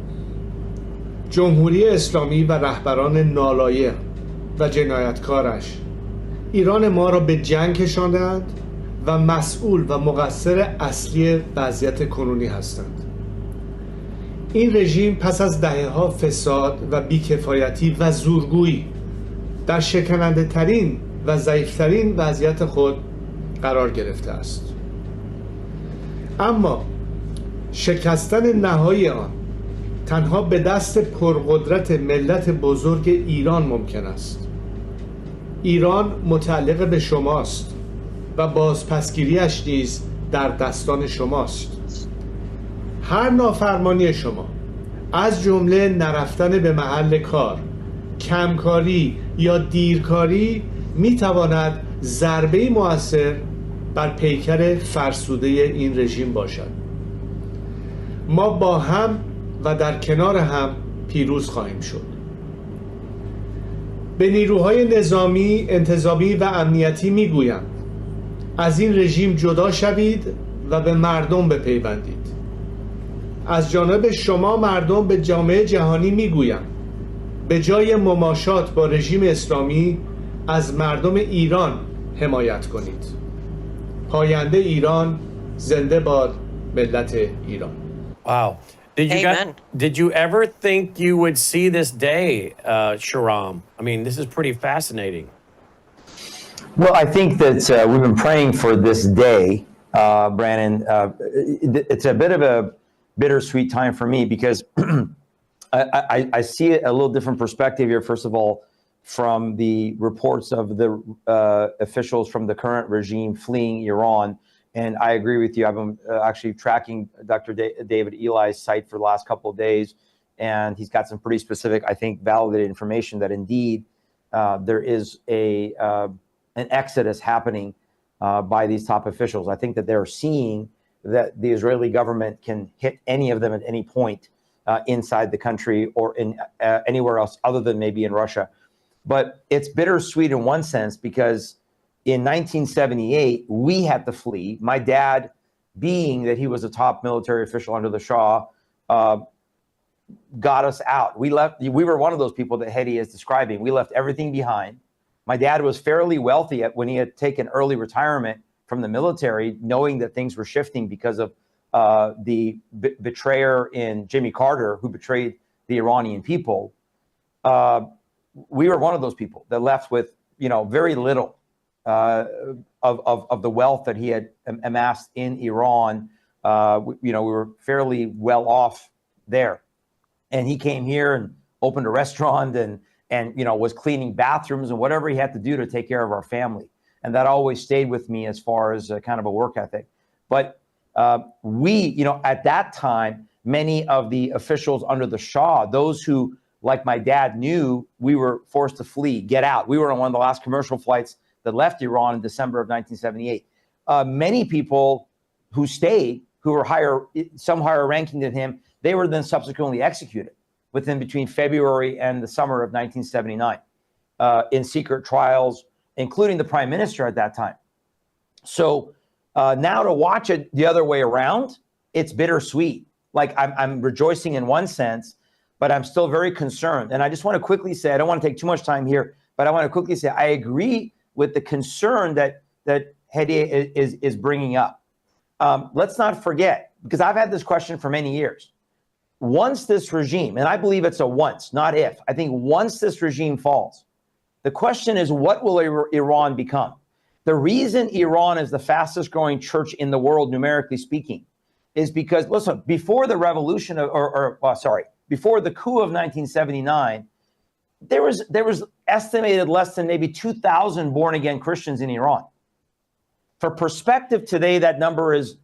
جمهوری اسلامی و رهبران نالایق و جنایتکارش ایران ما را به جنگ کشاندند و مسئول و مقصر اصلی وضعیت کنونی هستند. این رژیم پس از دهه‌ها فساد و بیکفایتی و زورگویی در شکننده ترین و ضعیفترین وضعیت خود قرار گرفته است. اما شکستن نهایی آن تنها به دست پرقدرت ملت بزرگ ایران ممکن است. ایران متعلق به شماست و بازپسگیریش نیز در دستان شماست. هر نافرمانی شما، از جمله نرفتن به محل کار، کمکاری یا دیرکاری، میتواند ضربه‌ای مؤثر بر پیکر فرسوده این رژیم باشد. ما با هم و در کنار هم پیروز خواهیم شد. به نیروهای نظامی، انتظامی و امنیتی میگویم از این رژیم جدا شوید و به مردم بپیوندید. از جانب شما مردم به جامعه جهانی میگویم به جای مماشات با رژیم اسلامی از مردم ایران حمایت کنید. پاینده ایران، زنده باد ملت ایران. Wow. Did you ever think you would see this day, Sharam? I mean, this is pretty fascinating. Well, I think that we've been praying for this day, Brannon. It's a bit of a bittersweet time for me because I see a little different perspective here, first of all, from the reports of the officials from the current regime fleeing Iran. And I agree with you. I've been actually tracking Dr. David Eli's site for the last couple of days, and he's got some pretty specific, I think, validated information that indeed there is an exodus happening by these top officials. I think that they're seeing that the Israeli government can hit any of them at any point inside the country or in anywhere else other than maybe in Russia. But it's bittersweet in one sense because in 1978, we had to flee. My dad, being that he was a top military official under the Shah, got us out. We were one of those people that Hedi is describing. We left everything behind. My dad was fairly wealthy when he had taken early retirement from the military, knowing that things were shifting because of the betrayer in Jimmy Carter, who betrayed the Iranian people. We were one of those people that left with, very little of the wealth that he had amassed in Iran. We were fairly well off there. And he came here and opened a restaurant and was cleaning bathrooms and whatever he had to do to take care of our family. And that always stayed with me as far as kind of a work ethic. But we, at that time, many of the officials under the Shah, those who, like my dad, knew we were forced to flee, get out. We were on one of the last commercial flights that left Iran in December of 1978. Many people who stayed, who were some higher ranking than him, they were then subsequently executed between February and the summer of 1979 in secret trials, including the prime minister at that time. So now to watch it the other way around, it's bittersweet. Like I'm rejoicing in one sense, but I'm still very concerned. And I just want to quickly say, I don't want to take too much time here, but I want to quickly say, I agree with the concern that Hedi is bringing up. Let's not forget, because I've had this question for many years. Once this regime, and I believe it's a once, not if, I think once this regime falls, the question is, what will Iran become? The reason Iran is the fastest growing church in the world, numerically speaking, is because, listen, before the revolution before the coup of 1979, there was estimated less than maybe 2,000 born again Christians in Iran. For perspective, today that number is,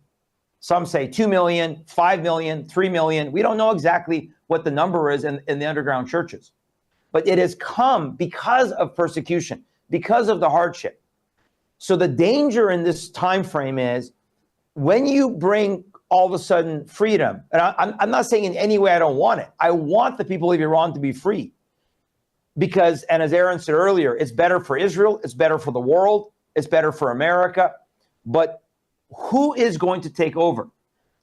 some say 2 million, 5 million, 3 million. We don't know exactly what the number is in the underground churches. But it has come because of persecution, because of the hardship. So the danger in this time frame is when you bring all of a sudden freedom, and I'm not saying in any way I don't want it. I want the people of Iran to be free. Because, and as Aaron said earlier, it's better for Israel, it's better for the world, it's better for America. But who is going to take over?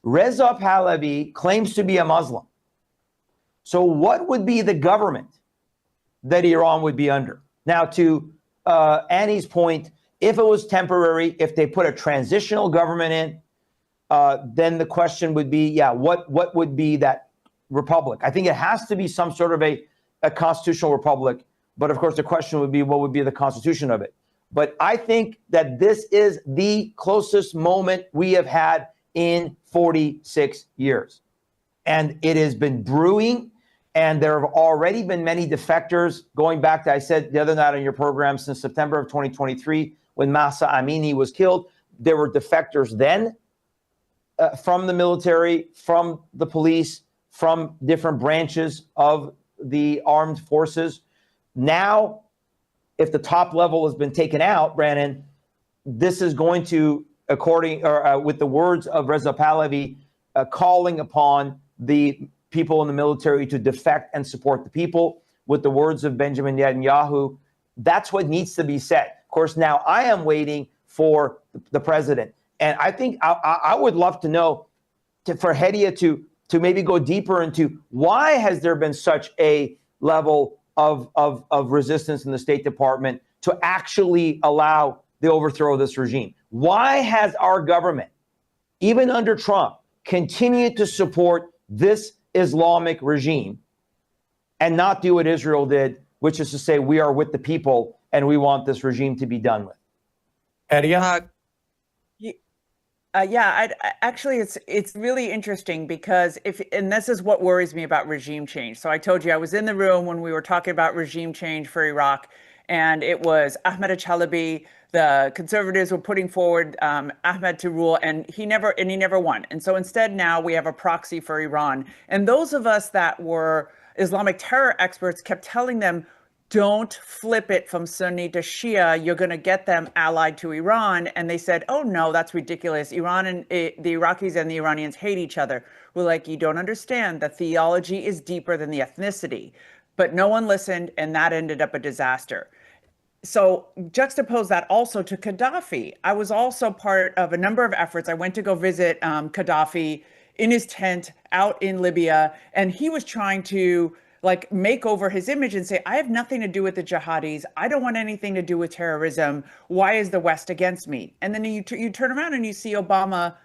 Reza Pahlavi claims to be a Muslim. So what would be the government that Iran would be under? Now, to Annie's point, if it was temporary, if they put a transitional government in, then the question would be, yeah, what would be that republic? I think it has to be some sort of a constitutional republic. But of course, the question would be, what would be the constitution of it? But I think that this is the closest moment we have had in 46 years. And it has been brewing, and there have already been many defectors, going back to, I said the other night on your program, since September of 2023, when Mahsa Amini was killed. There were defectors then from the military, from the police, from different branches of the armed forces. Now, if the top level has been taken out, Brannon, this is going to, with the words of Reza Pahlavi, calling upon the people in the military to defect and support the people. With the words of Benjamin Netanyahu, that's what needs to be said. Of course, now I am waiting for the president. And I think I would love to know, for Hedia to maybe go deeper into why has there been such a level of resistance in the State Department to actually allow the overthrow of this regime? Why has our government, even under Trump, continued to support this Islamic regime and not do what Israel did, which is to say we are with the people and we want this regime to be done with? Hedia? Actually, it's really interesting because and this is what worries me about regime change. So I told you I was in the room when we were talking about regime change for Iraq, and it was Ahmed Chalabi. The conservatives were putting forward Ahmed to rule, and he never won. And so instead, now we have a proxy for Iran. And those of us that were Islamic terror experts kept telling them, don't flip it from Sunni to Shia. You're going to get them allied to Iran. And they said, oh, no, that's ridiculous. Iran and the Iraqis and the Iranians hate each other. We're like, you don't understand. The theology is deeper than the ethnicity. But no one listened, and that ended up a disaster. So juxtapose that also to Gaddafi. I was also part of a number of efforts. I went to go visit Gaddafi in his tent out in Libya, and he was trying to make over his image and say, I have nothing to do with the jihadis. I don't want anything to do with terrorism. Why is the West against me? And then you turn around and you see Obama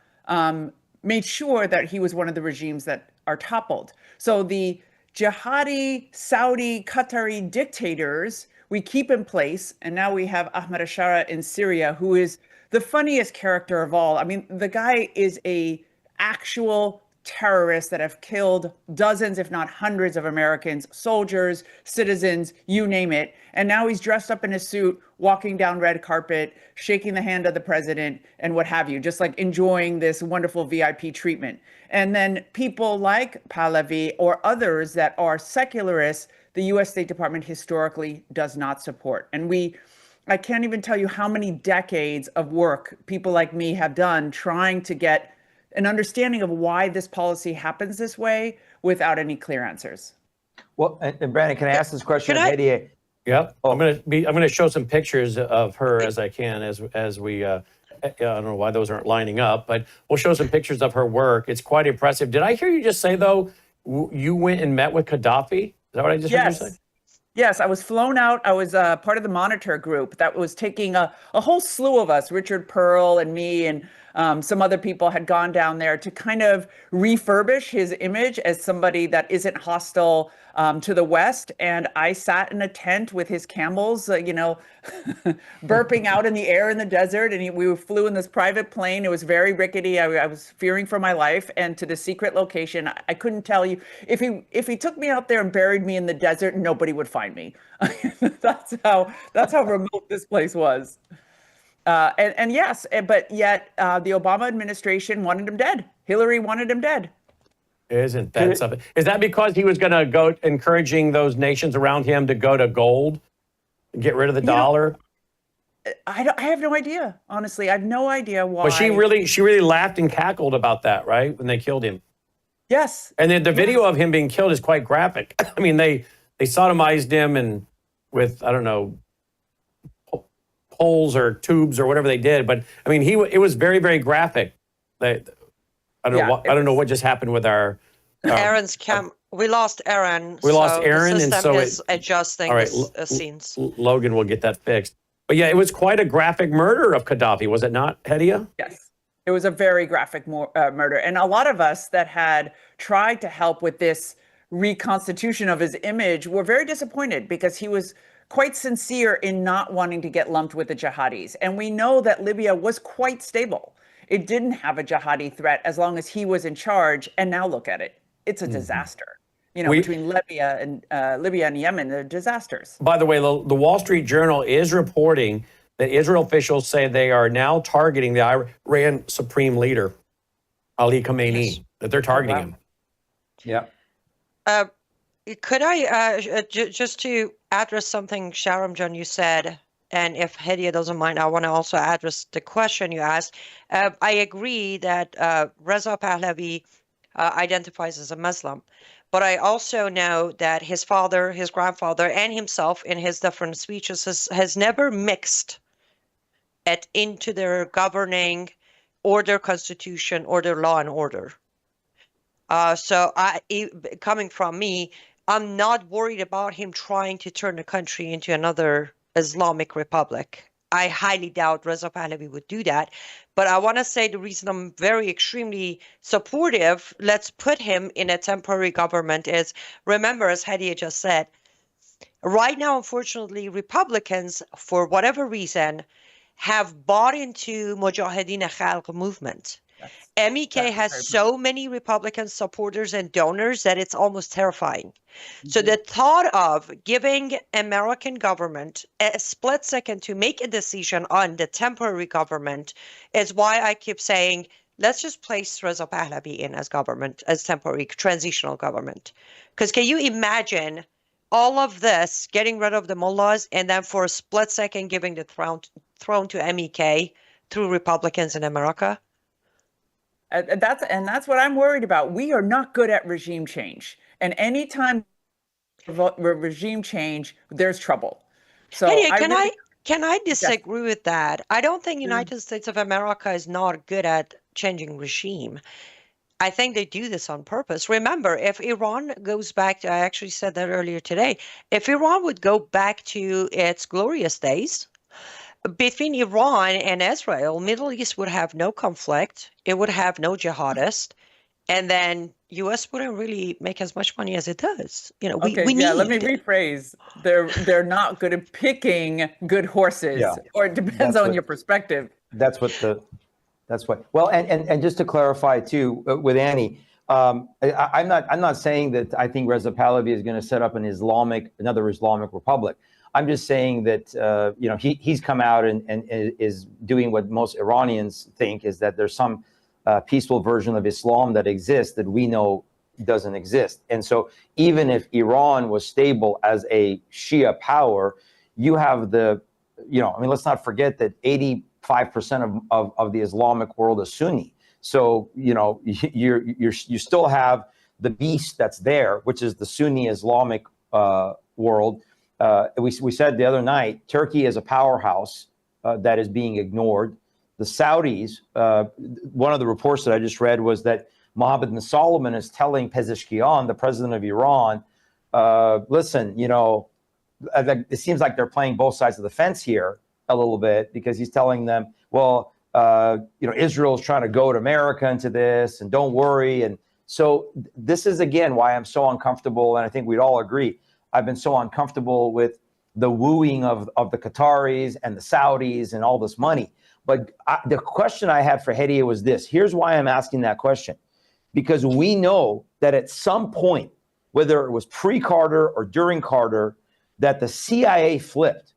made sure that he was one of the regimes that are toppled. So the jihadi, Saudi, Qatari dictators we keep in place. And now we have Ahmed Ashara in Syria, who is the funniest character of all. I mean, the guy is a actual terrorists that have killed dozens, if not hundreds of Americans, soldiers, citizens, you name it. And now he's dressed up in a suit, walking down red carpet, shaking the hand of the president and what have you, just like enjoying this wonderful VIP treatment. And then people like Pahlavi or others that are secularists, the US State Department historically does not support. And I can't even tell you how many decades of work people like me have done trying to get an understanding of why this policy happens this way without any clear answers. Well, and Brannon, can I ask this question of Hedia? Yep. I'm gonna show some pictures of her as I can as we I don't know why those aren't lining up, but we'll show some pictures of her work. It's quite impressive. Did I hear you just say though you went and met with Gaddafi? Is that what I just heard you say? Yes, I was flown out. I was part of the monitor group that was taking a whole slew of us, Richard Pearl and me and some other people had gone down there to kind of refurbish his image as somebody that isn't hostile to the west, and I sat in a tent with his camels, burping out in the air in the desert, and we flew in this private plane. It was very rickety. I was fearing for my life, and to the secret location. I couldn't tell you if he took me out there and buried me in the desert, nobody would find me. That's how remote this place was. And yes, but yet the Obama administration wanted him dead. Hillary wanted him dead. Isn't that something? Is that because he was going to go encouraging those nations around him to go to gold, get rid of the dollar? I have no idea. Honestly, I have no idea why. But she really laughed and cackled about that, right? When they killed him. Yes. And then the video of him being killed is quite graphic. I mean, they sodomized him and with, I don't know, poles or tubes or whatever they did. But I mean, it was very, very graphic. I don't know what just happened with our Aaron's camp. We lost Aaron. We lost Aaron, the system and so is adjusting all right, the scenes. Logan will get that fixed. But yeah, it was quite a graphic murder of Gaddafi, was it not, Hedia? Yes, it was a very graphic murder, and a lot of us that had tried to help with this reconstitution of his image were very disappointed because he was quite sincere in not wanting to get lumped with the jihadis, and we know that Libya was quite stable. It didn't have a jihadi threat as long as he was in charge. And now look at it. It's a disaster. Between Libya and Yemen, they're disasters. By the way, the Wall Street Journal is reporting that Israel officials say they are now targeting the Iran Supreme Leader, Ali Khamenei, that they're targeting him. Yeah. Could I, just to address something, Sharon John, you said, and if Hedia doesn't mind, I want to also address the question you asked. I agree that Reza Pahlavi identifies as a Muslim, but I also know that his father, his grandfather, and himself in his different speeches has never mixed it into their governing or their constitution or their law and order. So coming from me, I'm not worried about him trying to turn the country into another Islamic Republic. I highly doubt Reza Pahlavi would do that. But I want to say the reason I'm very extremely supportive, let's put him in a temporary government, is, remember, as Hedia just said, right now, unfortunately, Republicans, for whatever reason, have bought into Mujahideen Khalq movement. MEK has so many Republican supporters and donors that it's almost terrifying. So the thought of giving American government a split second to make a decision on the temporary government is why I keep saying, let's just place Reza Pahlavi in as government, as temporary transitional government. Because can you imagine all of this, getting rid of the mullahs, and then for a split second giving the throne to MEK through Republicans in America? That's what I'm worried about. We are not good at regime change, and anytime regime change, there's trouble. So Hedia, can I disagree with that? I don't think United States of America is not good at changing regime. I think they do this on purpose. Remember, if Iran goes back to, I actually said that earlier today, if Iran would go back to its glorious days, between Iran and Israel, Middle East would have no conflict. It would have no jihadists. And then U.S. wouldn't really make as much money as it does. We let me rephrase. They're not good at picking good horses, or it depends on your perspective. That's what. Well, and just to clarify too, with Annie, I'm not saying that I think Reza Pahlavi is going to set up another Islamic Republic. I'm just saying that he's come out and is doing what most Iranians think is that there's some peaceful version of Islam that exists that we know doesn't exist. And so even if Iran was stable as a Shia power, you have let's not forget that 85% of the Islamic world is Sunni. So you still have the beast that's there, which is the Sunni Islamic world. We said the other night, Turkey is a powerhouse that is being ignored. The Saudis, one of the reports that I just read was that Mohammed bin Salman is telling Pezeshkian, the president of Iran, listen, it seems like they're playing both sides of the fence here a little bit, because he's telling them, well, Israel is trying to goad America into this, and don't worry. And So this is, again, why I'm so uncomfortable, and I think we'd all agree, I've been so uncomfortable with the wooing of the Qataris and the Saudis and all this money. But the question I had for Hediye was this. Here's why I'm asking that question. Because we know that at some point, whether it was pre-Carter or during Carter, that the CIA flipped.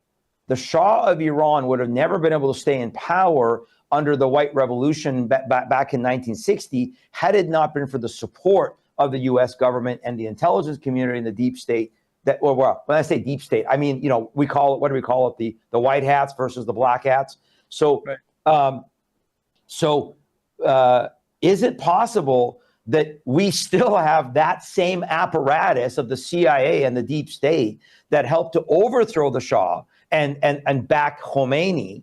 The Shah of Iran would have never been able to stay in power under the White Revolution back in 1960 had it not been for the support of the U.S. government and the intelligence community and the deep state. That, well, when I say deep state, I mean, we call it, what do we call it? The white hats versus the black hats. So, right. Is it possible that we still have that same apparatus of the CIA and the deep state that helped to overthrow the Shah and back Khomeini?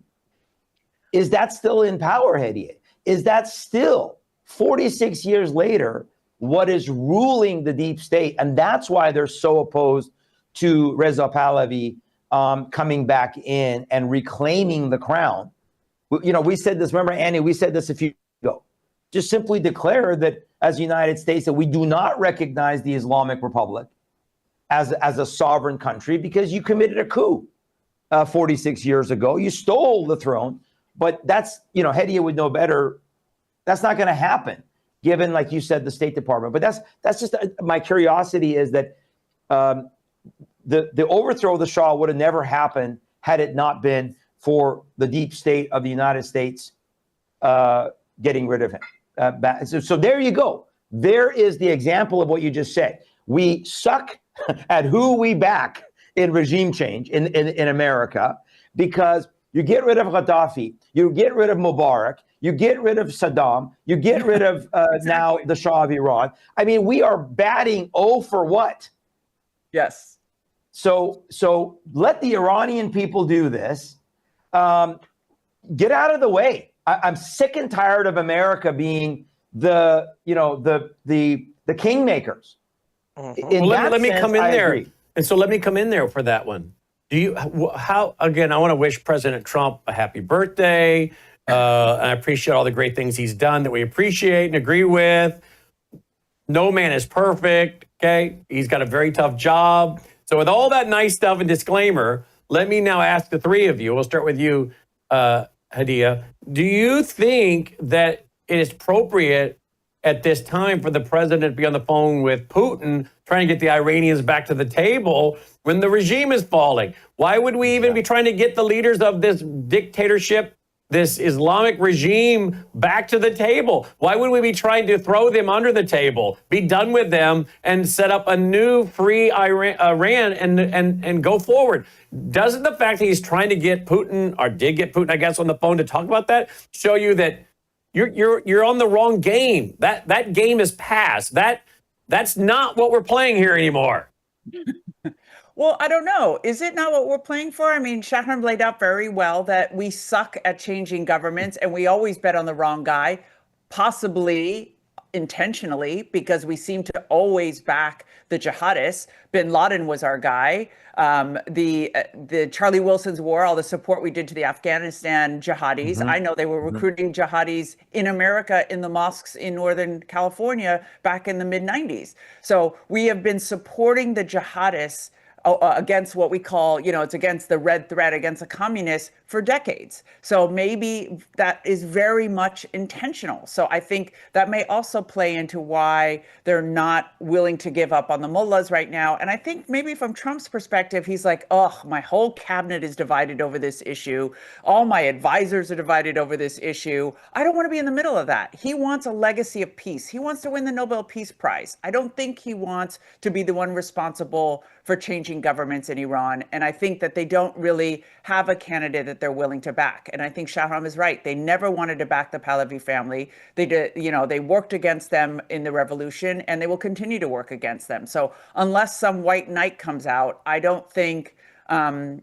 Is that still in power, Hediye? Is that still 46 years later what is ruling the deep state? And that's why they're so opposed to Reza Pahlavi coming back in and reclaiming the crown. We said this, remember, Annie, we said this a few years ago. Just simply declare that as the United States that we do not recognize the Islamic Republic as a sovereign country because you committed a coup 46 years ago. You stole the throne, but that's, Hediye would know better. That's not going to happen, given, like you said, the State Department. But that's just my curiosity is that the overthrow of the Shah would have never happened had it not been for the deep state of the United States getting rid of him. So there you go. There is the example of what you just said. We suck at who we back in regime change in America because you get rid of Gaddafi, you get rid of Mubarak, you get rid of Saddam, you get rid of now the Shah of Iran. I mean, we are batting 0 for what? Yes. So let the Iranian people do this. Get out of the way. I'm sick and tired of America being the kingmakers. Well, let me come in there. Agree. And so let me come in there for that one. Again, I want to wish President Trump a happy birthday. And I appreciate all the great things he's done that we appreciate and agree with. No man is perfect, okay? He's got a very tough job. So with all that nice stuff and disclaimer, let me now ask the three of you. We'll start with you, Hediye. Do you think that it is appropriate at this time for the president to be on the phone with Putin trying to get the Iranians back to the table when the regime is falling? Why would we even be trying to get the leaders of this dictatorship, this Islamic regime, back to the table? Why would we be trying to throw them under the table, be done with them, and set up a new free Iran and go forward? Doesn't the fact that he's trying to get Putin, or did get Putin, I guess, on the phone to talk about that, show you that you're on the wrong game? That game is past. That's not what we're playing here anymore. Well, I don't know. Is it not what we're playing for? I mean, Shahram laid out very well that we suck at changing governments and we always bet on the wrong guy, possibly intentionally, because we seem to always back the jihadists. Bin Laden was our guy. The Charlie Wilson's war, all the support we did to the Afghanistan jihadis. Mm-hmm. I know they were recruiting jihadis in America in the mosques in Northern California back in the mid-90s. So we have been supporting the jihadists against what we call, it's against the red threat, against the communists for decades. So maybe that is very much intentional. So I think that may also play into why they're not willing to give up on the mullahs right now. And I think maybe from Trump's perspective, he's like, oh, my whole cabinet is divided over this issue. All my advisors are divided over this issue. I don't want to be in the middle of that. He wants a legacy of peace. He wants to win the Nobel Peace Prize. I don't think he wants to be the one responsible for changing governments in Iran. And I think that they don't really have a candidate that they're willing to back. And I think Shahram is right. They never wanted to back the Pahlavi family. They did, they worked against them in the revolution and they will continue to work against them. So unless some white knight comes out, I don't think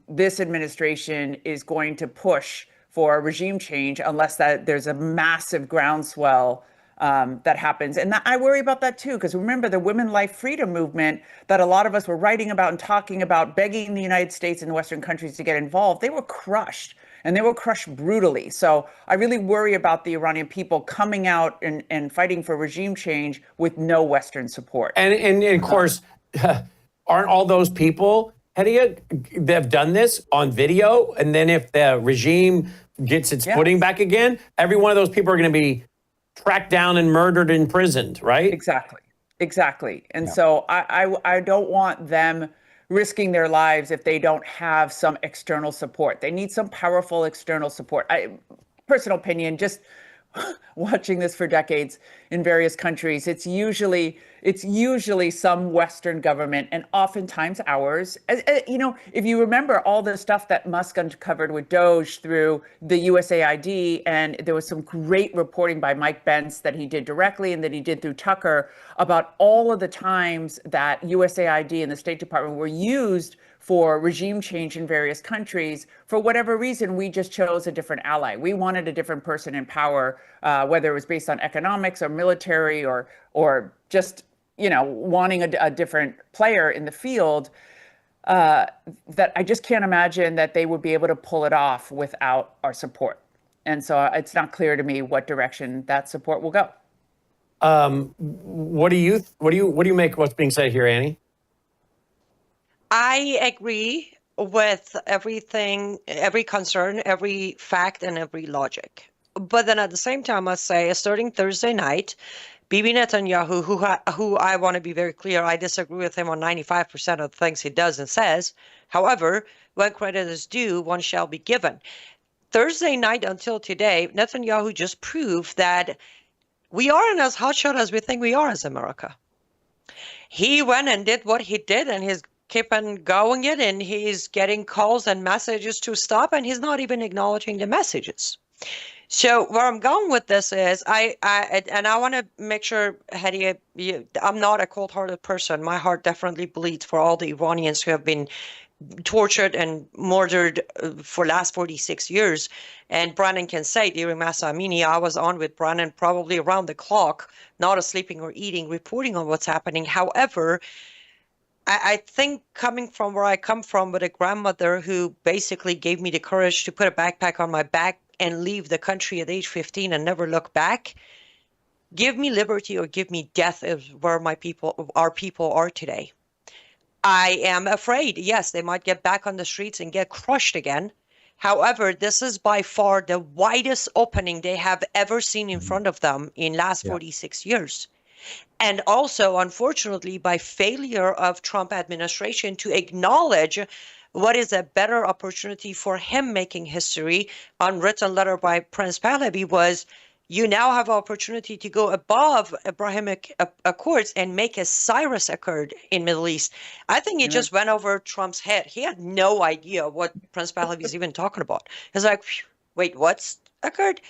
this administration is going to push for a regime change unless that there's a massive groundswell that happens. And I worry about that too, because remember the women life freedom movement that a lot of us were writing about and talking about, begging the United States and Western countries to get involved, they were crushed. and they were crushed brutally. So I really worry about the Iranian people coming out and fighting for regime change with no Western support. And of course, aren't all those people, Hedia, they've done this on video, and then if the regime gets its footing back again, every one of those people are going to be tracked down and murdered and imprisoned, right? Exactly. And so I don't want them risking their lives if they don't have some external support. They need some powerful external support. Personal opinion, just watching this for decades in various countries, it's usually some Western government, and oftentimes ours. You know, if you remember all the stuff that Musk uncovered with Doge through the USAID, and there was some great reporting by Mike Bentz that he did directly and that he did through Tucker about all of the times that USAID and the State Department were used for regime change in various countries. For whatever reason, we just chose a different ally. We wanted a different person in power, whether it was based on economics or military or just, you know, wanting a different player in the field, that I just can't imagine that they would be able to pull it off without our support. And so it's not clear to me what direction that support will go. What do you make what's being said here, Annie? I agree with everything, every concern, every fact, and every logic. But then at the same time, I say, starting Thursday night, Bibi Netanyahu, who I want to be very clear, I disagree with him on 95% of the things he does and says. However, when credit is due, one shall be given. Thursday night until today, Netanyahu just proved that we aren't as hotshot as we think we are as America. He went and did what he did, and he's keeping going it, and he's getting calls and messages to stop, and he's not even acknowledging the messages. So where I'm going with this is, I want to make sure, Hedia, I'm not a cold-hearted person. My heart definitely bleeds for all the Iranians who have been tortured and murdered for last 46 years. And Brannon can say, during Masa Amini, I was on with Brannon probably around the clock, not sleeping or eating, reporting on what's happening. However, I think coming from where I come from, with a grandmother who basically gave me the courage to put a backpack on my back and leave the country at age 15 and never look back, give me liberty or give me death is where our people are today. I am afraid, yes, they might get back on the streets and get crushed again. However, this is by far the widest opening they have ever seen in front of them in last 46 years. And also, unfortunately, by failure of Trump administration to acknowledge what is a better opportunity for him making history, unwritten letter by Prince Pahlavi was, you now have an opportunity to go above Abrahamic Accords and make a Cyrus Accord in Middle East. I think it just went over Trump's head. He had no idea what Prince Pahlavi is even talking about. He's like, wait, what's Accord?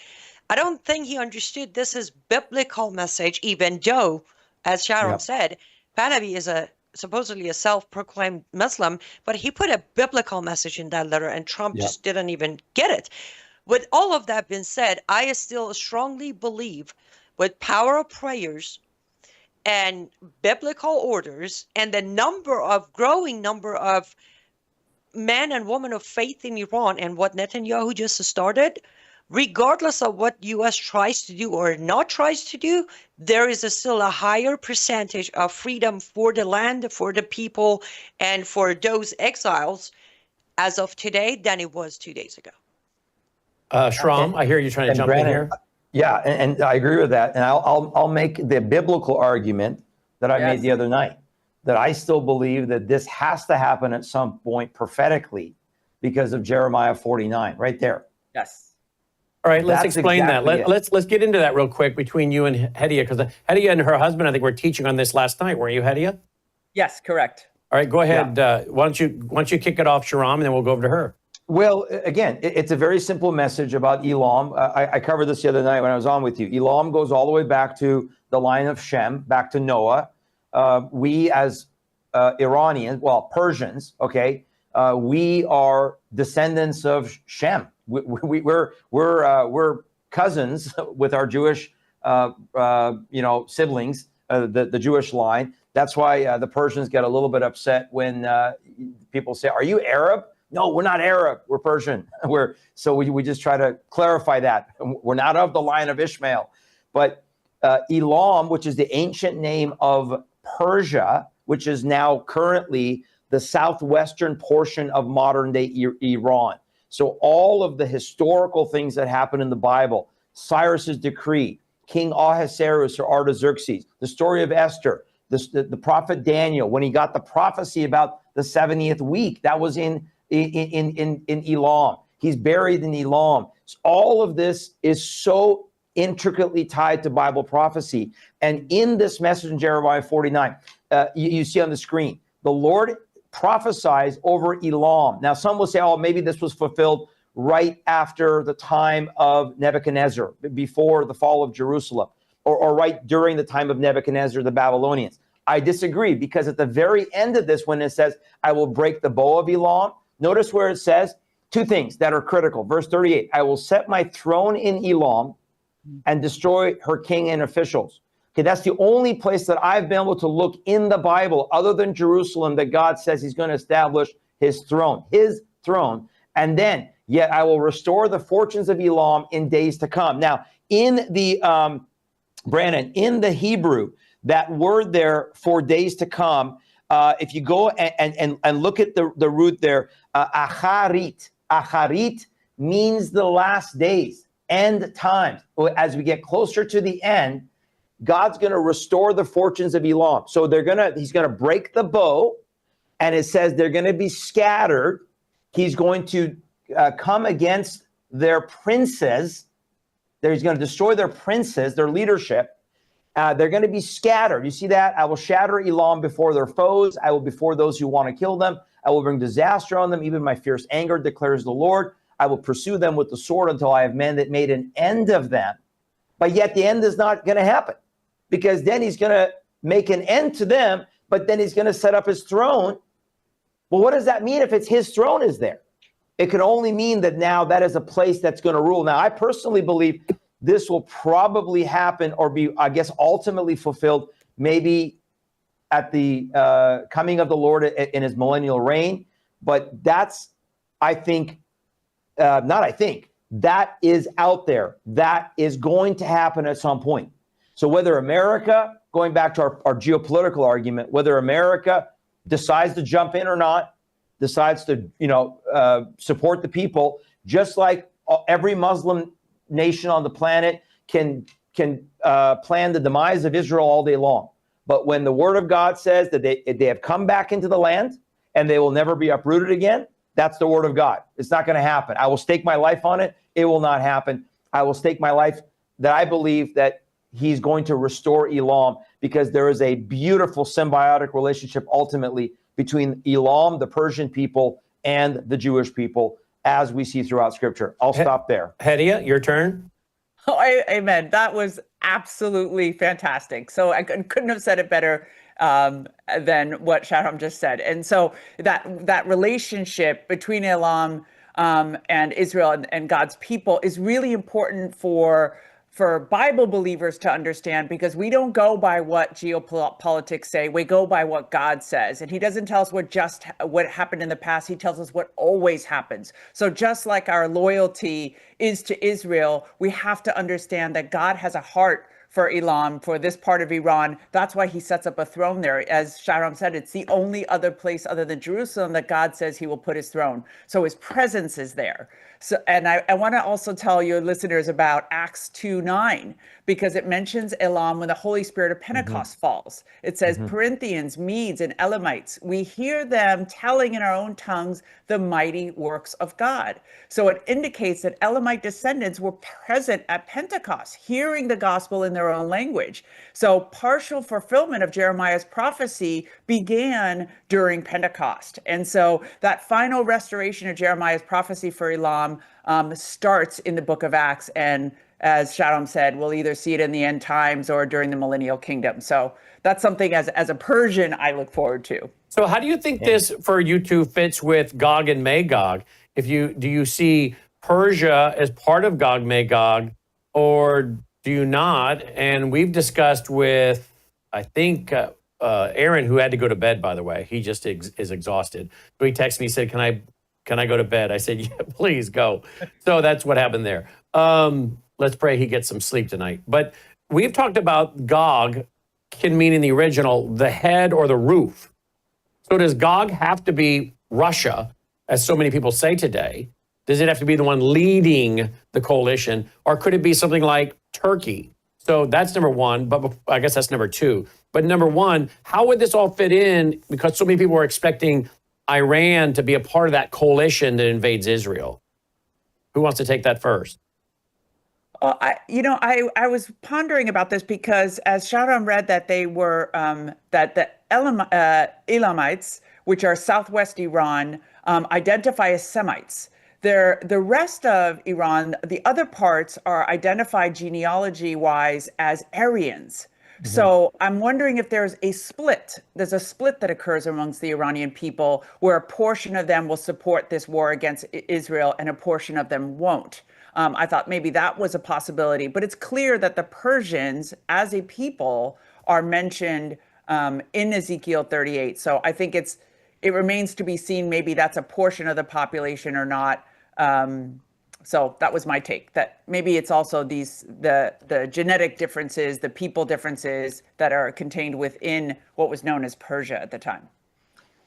I don't think he understood this is biblical message, even though, as Sharon said, Pahlavi is supposedly a self-proclaimed Muslim, but he put a biblical message in that letter, and Trump just didn't even get it. With all of that being said, I still strongly believe with power of prayers and biblical orders and the growing number of men and women of faith in Iran and what Netanyahu just started, regardless of what U.S. tries to do or not tries to do, there is still a higher percentage of freedom for the land, for the people, and for those exiles as of today than it was 2 days ago. Shram, I hear you trying to jump in here. Yeah, and I agree with that. And I'll make the biblical argument that I made the other night, that I still believe that this has to happen at some point prophetically because of Jeremiah 49, right there. Yes. All right, let's explain that. Let's get into that real quick between you and Hedia, because Hedia and her husband, I think, were teaching on this last night. Weren't you, Hedia? Yes, correct. All right, go ahead. Yeah. Why don't you kick it off, Shram, and then we'll go over to her. Well, again, it's a very simple message about Elam. I covered this the other night when I was on with you. Elam goes all the way back to the line of Shem, back to Noah. We as Iranians, well, Persians, okay, we are descendants of Shem. We're cousins with our Jewish, siblings, the Jewish line. That's why the Persians get a little bit upset when people say, "Are you Arab?" No, we're not Arab, we're Persian. So we just try to clarify that. We're not of the line of Ishmael. But Elam, which is the ancient name of Persia, which is now currently the southwestern portion of modern day Iran. So all of the historical things that happen in the Bible, Cyrus's decree, King Ahasuerus or Artaxerxes, the story of Esther, the prophet Daniel, when he got the prophecy about the 70th week, that was in Elam. He's buried in Elam. So all of this is so intricately tied to Bible prophecy. And in this message in Jeremiah 49, you see on the screen, the Lord prophesies over Elam. Now, some will say, oh, maybe this was fulfilled right after the time of Nebuchadnezzar, before the fall of Jerusalem, or right during the time of Nebuchadnezzar, the Babylonians. I disagree, because at the very end of this, when it says, I will break the bow of Elam, notice where it says two things that are critical. Verse 38, I will set my throne in Elam and destroy her king and officials. Okay, that's the only place that I've been able to look in the Bible, other than Jerusalem, that God says he's going to establish his throne. And then, yet I will restore the fortunes of Elam in days to come. Now, in the, Brannon, in the Hebrew, that word there for days to come, if you go and look at the root there, acharit means the last days, end times. As we get closer to the end, God's going to restore the fortunes of Elam. So he's going to break the bow, and it says they're going to be scattered. He's going to come against their princes. He's going to destroy their princes, their leadership. They're going to be scattered. You see that? I will shatter Elam before their foes. I will before those who want to kill them. I will bring disaster on them, even my fierce anger, declares the Lord. I will pursue them with the sword until I have made an end of them. But yet the end is not going to happen, because then he's going to make an end to them, but then he's going to set up his throne. Well, what does that mean if it's his throne is there? It can only mean that now that is a place that's going to rule. Now, I personally believe this will probably happen, or be, I guess, ultimately fulfilled maybe at the coming of the Lord in his millennial reign. But that's, that is out there. That is going to happen at some point. So whether America, going back to our geopolitical argument, whether America decides to jump in or not, decides to, support the people, just like every Muslim nation on the planet can plan the demise of Israel all day long. But when the word of God says that they have come back into the land and they will never be uprooted again, that's the word of God. It's not going to happen. I will stake my life on it. It will not happen. I will stake my life that I believe that he's going to restore Elam, because there is a beautiful symbiotic relationship ultimately between Elam, the Persian people, and the Jewish people, as we see throughout Scripture. I'll stop there. Hedia, your turn. Oh, amen. That was absolutely fantastic. So I couldn't have said it better than what Shahram just said. And so that relationship between Elam and Israel and God's people is really important for Bible believers to understand, because we don't go by what geopolitics say. We go by what God says. And he doesn't tell us what happened in the past. He tells us what always happens. So just like our loyalty is to Israel, we have to understand that God has a heart for Elam, for this part of Iran. That's why he sets up a throne there. As Shahram said, it's the only other place other than Jerusalem that God says he will put his throne. So his presence is there. So, and I want to also tell your listeners about Acts 2:9, because it mentions Elam when the Holy Spirit of Pentecost falls. It says, Corinthians, Medes, and Elamites, we hear them telling in our own tongues the mighty works of God. So it indicates that Elamite descendants were present at Pentecost, hearing the gospel in their own language. So partial fulfillment of Jeremiah's prophecy began during Pentecost. And so that final restoration of Jeremiah's prophecy for Elam starts in the book of Acts. And as Shahram said, we'll either see it in the end times or during the millennial kingdom. So that's something as a Persian I look forward to. So how do you think this for you two fits with Gog and Magog? Do you see Persia as part of Gog Magog, or do you not? And we've discussed with, I think, Aaron, who had to go to bed, by the way. He just is exhausted. So he texted me, he said, can can I go to bed? I said, yeah, please go. So that's what happened there. Let's pray he gets some sleep tonight. But we've talked about Gog can mean in the original the head or the roof. So does Gog have to be Russia, as so many people say today? Does it have to be the one leading the coalition, or could it be something like Turkey? So that's number one, but I guess that's number two. But number one, how would this all fit in? Because so many people are expecting Iran to be a part of that coalition that invades Israel. Who wants to take that first? I was pondering about this because as Sharon read that they were, that the Elamites, which are southwest Iran, identify as Semites. The rest of Iran, the other parts are identified genealogy-wise as Aryans. So I'm wondering if there's a split. There's a split that occurs amongst the Iranian people where a portion of them will support this war against Israel and a portion of them won't. I thought maybe that was a possibility, but it's clear that the Persians as a people are mentioned in Ezekiel 38. So I think it remains to be seen. Maybe that's a portion of the population or not. So that was my take, that maybe it's also the genetic differences, the people differences that are contained within what was known as Persia at the time.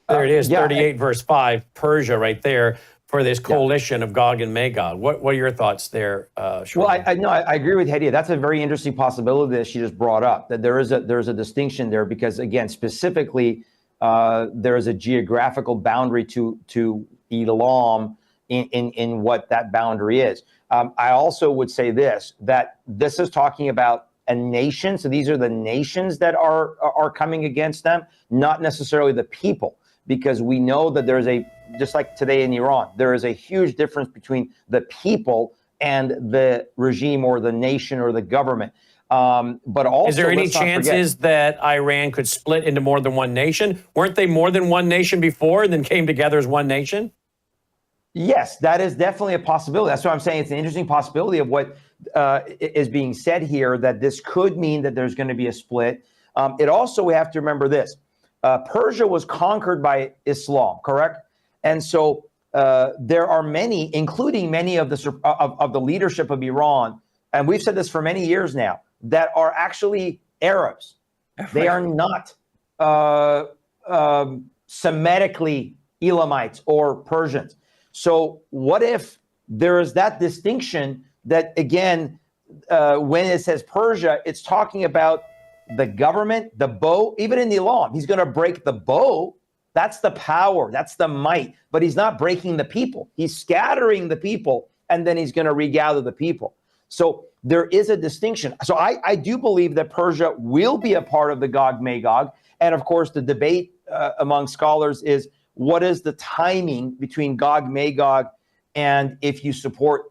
There it is, 38 verse 5, Persia right there for this coalition of Gog and Magog. What are your thoughts there, Sean? Well, I agree with Hedieh. That's a very interesting possibility that she just brought up, that there is a distinction there because, again, specifically, there is a geographical boundary to Elam in what that boundary is. I also would say that this is talking about a nation. So these are the nations that are coming against them, not necessarily the people, because we know that just like today in Iran, there is a huge difference between the people and the regime or the nation or the government. But also, is there any chances that Iran could split into more than one nation? Weren't they more than one nation before and then came together as one nation? Yes, that is definitely a possibility. That's what I'm saying. It's an interesting possibility of what is being said here, that this could mean that there's going to be a split. It also, we have to remember this. Persia was conquered by Islam, correct? And so there are many, including many of the leadership of Iran, and we've said this for many years now, that are actually Arabs. They are not Semitically Elamites or Persians. So what if there is that distinction that, again, when it says Persia, it's talking about the government, the bow, even in the Elam, he's going to break the bow. That's the power. That's the might. But he's not breaking the people. He's scattering the people, and then he's going to regather the people. So there is a distinction. So I do believe that Persia will be a part of the Gog-Magog. And of course, the debate among scholars is, what is the timing between Gog-Magog and if you support,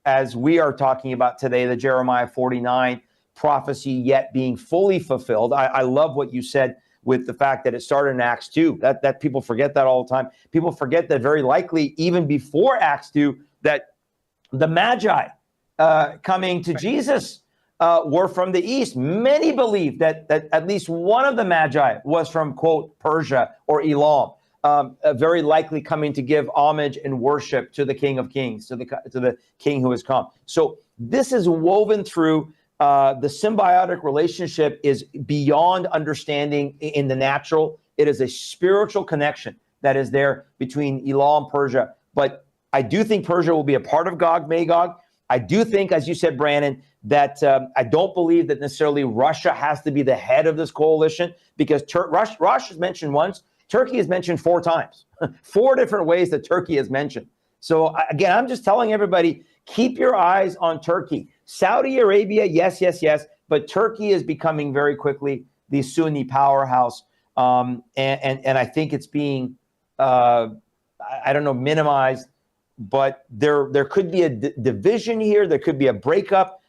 as we are talking about today, the Jeremiah 49 prophecy yet being fully fulfilled? I love what you said with the fact that it started in Acts 2. That people forget that all the time. People forget that very likely, even before Acts 2, that the Magi coming to Jesus were from the East. Many believe that at least one of the Magi was from, quote, Persia or Elam. Very likely coming to give homage and worship to the King of Kings, to the King who has come. So this is woven through. The symbiotic relationship is beyond understanding in the natural. It is a spiritual connection that is there between Elam and Persia. But I do think Persia will be a part of Gog-Magog. I do think, as you said, Brannon, that I don't believe that necessarily Russia has to be the head of this coalition, because Russia is mentioned once. Turkey is mentioned 4 times, 4 different ways that Turkey is mentioned. So again, I'm just telling everybody, keep your eyes on Turkey. Saudi Arabia, yes, but Turkey is becoming very quickly the Sunni powerhouse. And I think it's being, I don't know, minimized, but there could be a division here. There could be a breakup.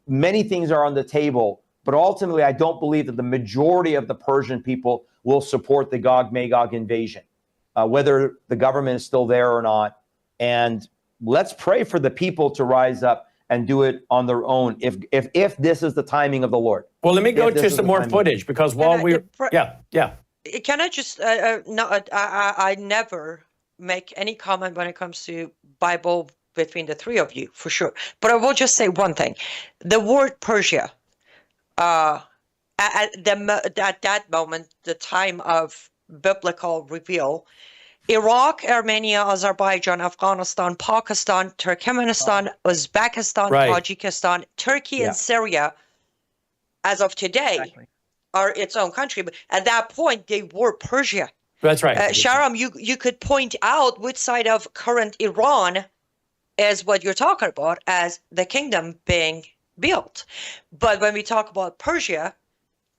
Many things are on the table, but ultimately, I don't believe that the majority of the Persian people will support the Gog-Magog invasion, whether the government is still there or not. And let's pray for the people to rise up and do it on their own, if this is the timing of the Lord. Well, let me go to some more footage, because while we're... Yeah. Can I just... no, I never make any comment when it comes to Bible between the three of you, for sure. But I will just say one thing. The word Persia, at that moment, the time of biblical reveal, Iraq, Armenia, Azerbaijan, Afghanistan, Pakistan, Turkmenistan, Uzbekistan, Right. Tajikistan, Turkey, and Syria, as of today, are its own country. But at that point, they were Persia. That's right. Sharam, you could point out which side of current Iran is what you're talking about as the kingdom being built. But when we talk about Persia,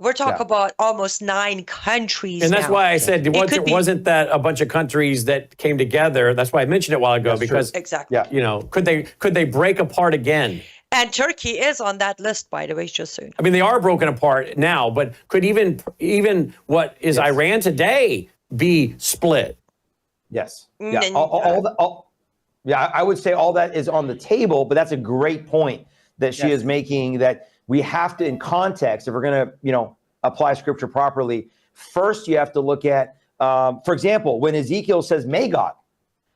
we're talking about almost 9 countries. And that's now. why I said, wasn't that a bunch of countries that came together? That's why I mentioned it a while ago, because exactly. you know, could they break apart again? And Turkey is on that list, by the way, just soon. I mean, they are broken apart now, but could even what is Iran today be split? Yes. Yeah. I would say all that is on the table, but that's a great point that she is making, that we have to, in context, if we're going to, you know, apply scripture properly, first you have to look at, for example, when Ezekiel says Magog,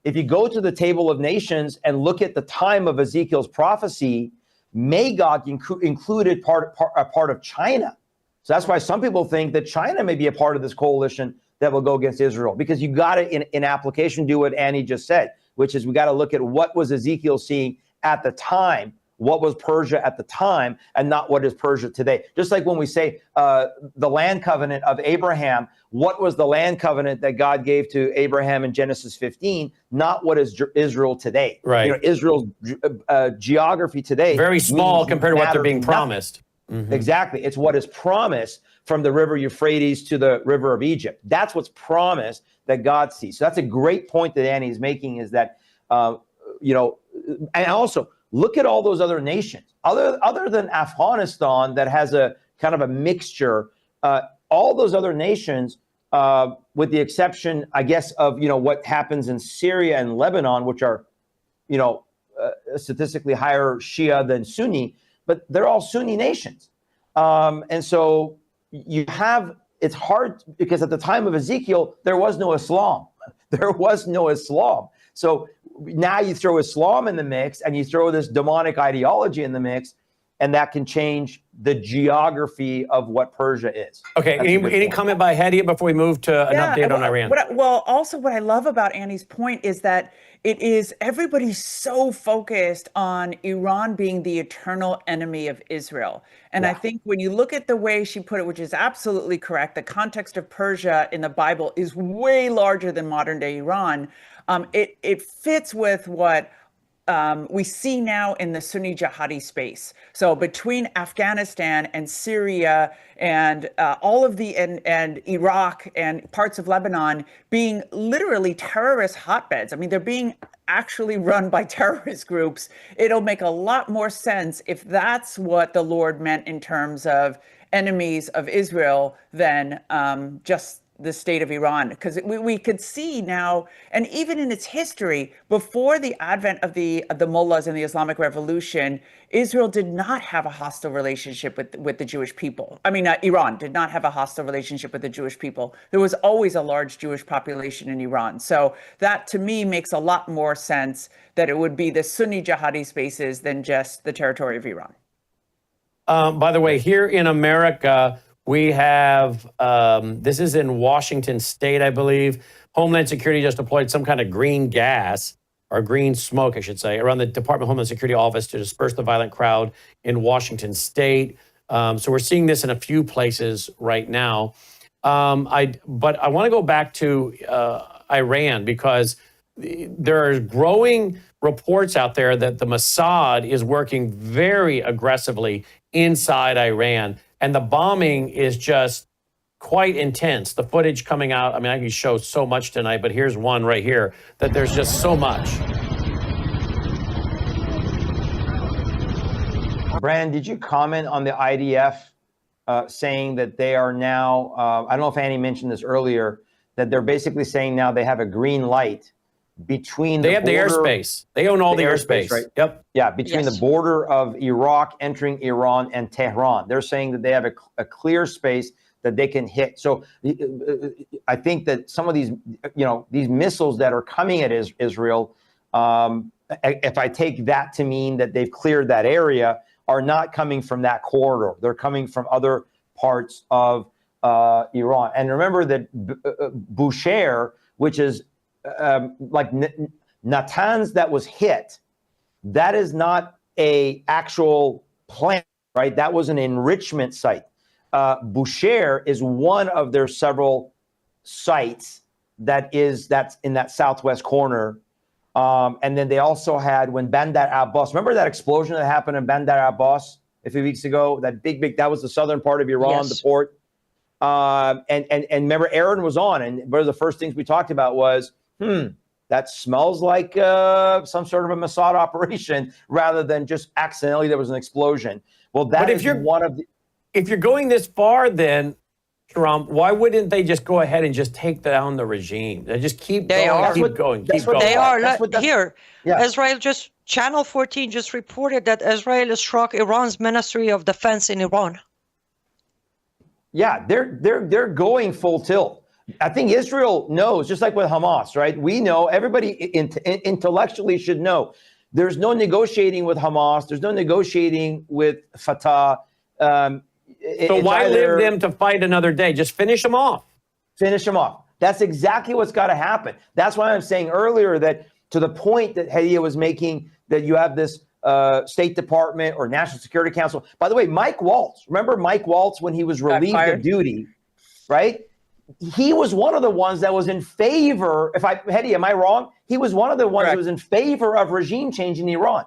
if you go to the table of nations and look at the time of Ezekiel's prophecy, Magog included a part of China. So that's why some people think that China may be a part of this coalition that will go against Israel, because you got to, in application, do what Annie just said, which is we got to look at what was Ezekiel seeing at the time, what was Persia at the time, and not what is Persia today. Just like when we say the land covenant of Abraham, what was the land covenant that God gave to Abraham in Genesis 15, not what is Israel today. Right. You know, Israel's geography today. Very small compared to what they're being promised. Mm-hmm. Exactly. It's what is promised from the river Euphrates to the river of Egypt. That's what's promised that God sees. So that's a great point that Annie is making, is that, you know, and also look at all those other nations, other than Afghanistan, that has a kind of a mixture. All those other nations, with the exception, I guess, of, you know, what happens in Syria and Lebanon, which are, you know, statistically higher Shia than Sunni, but they're all Sunni nations. And so you have, it's hard because at the time of Ezekiel, there was no Islam. There was no Islam. So now you throw Islam in the mix and you throw this demonic ideology in the mix, and that can change the geography of what Persia is. Okay, any comment by Hedia before we move to an update on Iran? Also what I love about Annie's point is that everybody's so focused on Iran being the eternal enemy of Israel. And I think when you look at the way she put it, which is absolutely correct, the context of Persia in the Bible is way larger than modern day Iran. It fits with what we see now in the Sunni jihadi space. So between Afghanistan and Syria and all of and Iraq and parts of Lebanon being literally terrorist hotbeds. I mean, they're being actually run by terrorist groups. It'll make a lot more sense if that's what the Lord meant in terms of enemies of Israel than just the state of Iran, because we could see now, and even in its history, before the advent of the mullahs and the Islamic Revolution, Israel did not have a hostile relationship with the Jewish people. I mean, Iran did not have a hostile relationship with the Jewish people. There was always a large Jewish population in Iran. So that, to me, makes a lot more sense that it would be the Sunni jihadi spaces than just the territory of Iran. By the way, here in America, we have, this is in Washington State, I believe. Homeland Security just deployed some kind of green gas, or green smoke, I should say, around the Department of Homeland Security office to disperse the violent crowd in Washington State. So we're seeing this in a few places right now. But I want to go back to Iran, because there are growing reports out there that the Mossad is working very aggressively inside Iran. And the bombing is just quite intense. The footage coming out, I mean, I can show so much tonight, but here's one right here, that there's just so much. Brannon, did you comment on the IDF saying that they are now, I don't know if Annie mentioned this earlier, that they're basically saying now they have a green light between they have the airspace. They own all the airspace, right? Yep. Yeah, between the border of Iraq entering Iran and Tehran. They're saying that they have a clear space that they can hit. So I think that some of these, these missiles that are coming at Israel, if I take that to mean that they've cleared that area, are not coming from that corridor. They're coming from other parts of Iran. And remember that Bushehr, which is like Natanz that was hit, that is not a actual plant, right? That was an enrichment site. Bushehr is one of their several sites that's in that southwest corner. And then they also had, when Bandar Abbas, remember that explosion that happened in Bandar Abbas a few weeks ago? That big, that was the southern part of Iran, the port. And remember, Aaron was on, and one of the first things we talked about was, that smells like some sort of a Mossad operation rather than just accidentally there was an explosion. Well, that is one of the... If you're going this far, then, Trump, why wouldn't they just go ahead and just take down the regime? They just keep going. They are. Here, Israel Channel 14 just reported that Israel has struck Iran's Ministry of Defense in Iran. Yeah, they're going full tilt. I think Israel knows, just like with Hamas, right? We know, everybody intellectually should know. There's no negotiating with Hamas. There's no negotiating with Fatah. So why live them to fight another day? Just finish them off. Finish them off. That's exactly what's got to happen. That's why I'm saying earlier that, to the point that Hadia was making, that you have this State Department or National Security Council. By the way, Mike Waltz, remember Mike Waltz when he was relieved of duty, right? He was one of the ones that was in favor, Hedi, am I wrong? He was one of the ones that was in favor of regime change in Iran.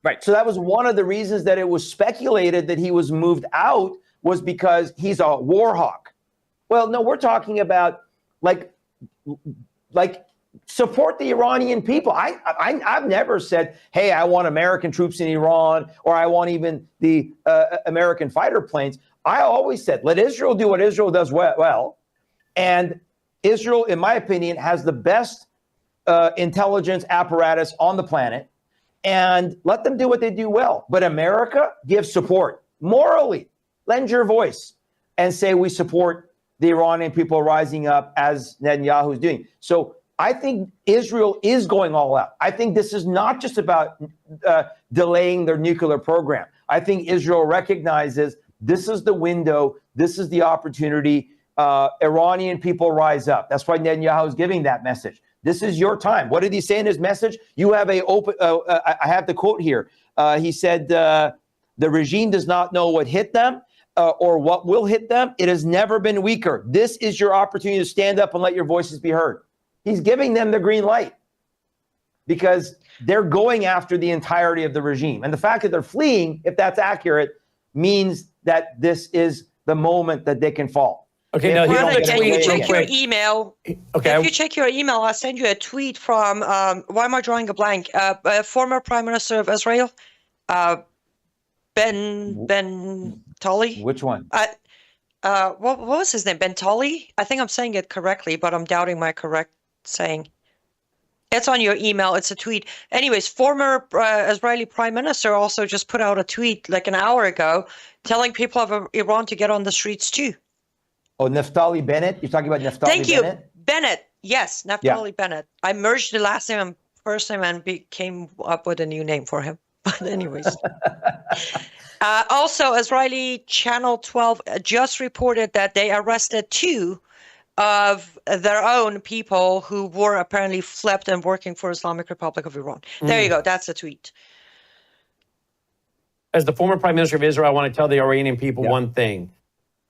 Right. So that was one of the reasons that it was speculated that he was moved out, was because he's a war hawk. Well, no, we're talking about like support the Iranian people. I've never said, hey, I want American troops in Iran, or I want even the American fighter planes. I always said, let Israel do what Israel does well. And Israel, in my opinion, has the best intelligence apparatus on the planet, and let them do what they do well. But America gives support morally. Lend your voice and say we support the Iranian people rising up, as Netanyahu is doing. So I think Israel is going all out. I think this is not just about delaying their nuclear program. I think Israel recognizes this is the window, this is the opportunity. Iranian people rise up. That's why Netanyahu is giving that message. This is your time. What did he say in his message? You have I have the quote here. He said, the regime does not know what hit them or what will hit them. It has never been weaker. This is your opportunity to stand up and let your voices be heard. He's giving them the green light because they're going after the entirety of the regime. And the fact that they're fleeing, if that's accurate, means that this is the moment that they can fall. Okay, now can you check your email? Okay. If you check your email, I'll send you a tweet from, why am I drawing a blank? Former Prime Minister of Israel, Ben Tully. Which one? What was his name? Ben Tully? I think I'm saying it correctly, but I'm doubting my correct saying. It's on your email. It's a tweet. Anyways, former Israeli Prime Minister also just put out a tweet like an hour ago telling people of Iran to get on the streets too. Oh, Naftali Bennett? You're talking about Naftali Bennett? Thank you. Bennett. Yes, Naftali Bennett. I merged the last name and first name and came up with a new name for him. But anyways. Also, Israeli Channel 12 just reported that they arrested 2 of their own people who were apparently flipped and working for Islamic Republic of Iran. There you go. That's the tweet. As the former Prime Minister of Israel, I want to tell the Iranian people one thing.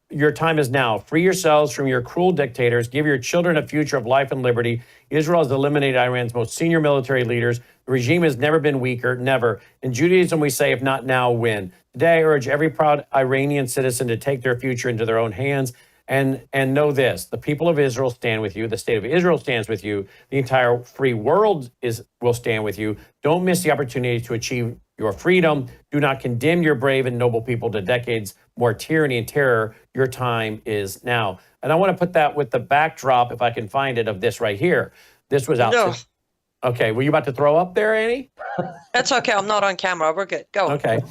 Your time is now. Free yourselves from your cruel dictators. Give your children a future of life and liberty. Israel has eliminated Iran's most senior military leaders. The regime has never been weaker, never. In Judaism, we say, if not now, when? Today, I urge every proud Iranian citizen to take their future into their own hands and know this. The people of Israel stand with you. The state of Israel stands with you. The entire free world will stand with you. Don't miss the opportunity to achieve your freedom. Do not condemn your brave and noble people to decades more tyranny and terror. Your time is now. And I want to put that with the backdrop, if I can find it, of this right here. This was out Okay, were you about to throw up there, Annie? That's okay. I'm not on camera. We're good. Go. Okay.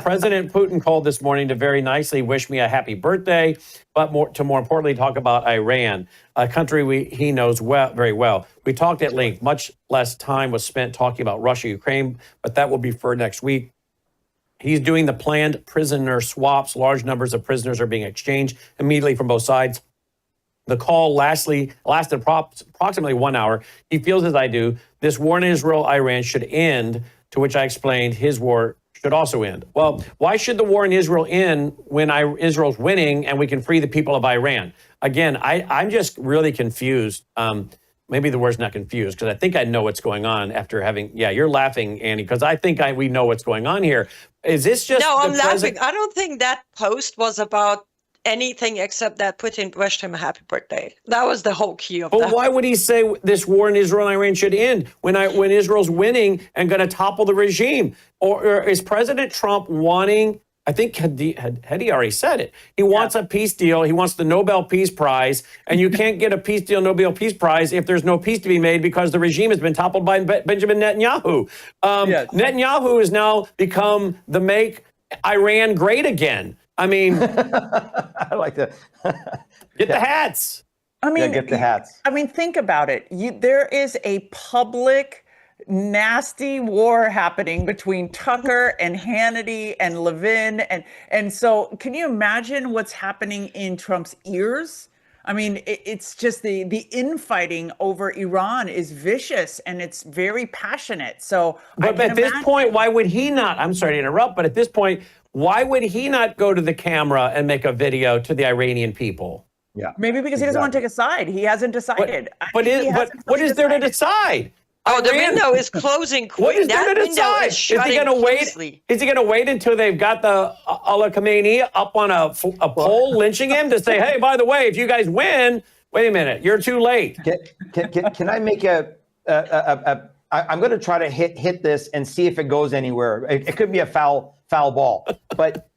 President Putin called this morning to very nicely wish me a happy birthday, but more importantly, talk about Iran, a country he knows very well. We talked at length. Much less time was spent talking about Russia, Ukraine, but that will be for next week. He's doing the planned prisoner swaps. Large numbers of prisoners are being exchanged immediately from both sides. The call lasted approximately 1 hour. He feels as I do. This war in Israel-Iran should end, to which I explained his war should also end. Well, why should the war in Israel end when Israel's winning and we can free the people of Iran? Again, I'm just really confused. Maybe the word's not confused, because I think I know what's going on after having, you're laughing, Annie, because I think we know what's going on here. Is this just— No, I'm laughing. I don't think that post was about anything except that Putin wished him a happy birthday. That was the whole key of that. But why would he say this war in Israel and Iran should end when Israel's winning and going to topple the regime? Or is President Trump wanting— I think Hedy already said it. He wants a peace deal. He wants the Nobel Peace Prize. And you can't get a peace deal, Nobel Peace Prize, if there's no peace to be made because the regime has been toppled by Benjamin Netanyahu. Netanyahu has now become the make Iran great again. I mean, I like to get the hats. I mean, get the hats. I mean, think about it. There is a public nasty war happening between Tucker and Hannity and Levin. And so can you imagine what's happening in Trump's ears? I mean, it's just the infighting over Iran is vicious and it's very passionate. So, but at this point, why would he not? I'm sorry to interrupt, but at this point, why would he not go to the camera and make a video to the Iranian people? Yeah, maybe because he doesn't want to take a side. He hasn't decided. But what is there to decide? Oh, the window is closing quick. What is there to decide? Is he going to wait? Is he going to wait until they've got the Allah Khamenei up on a pole lynching him to say, hey, by the way, if you guys win, wait a minute, you're too late. Can I make I'm going to try to hit this and see if it goes anywhere. It could be a foul ball, but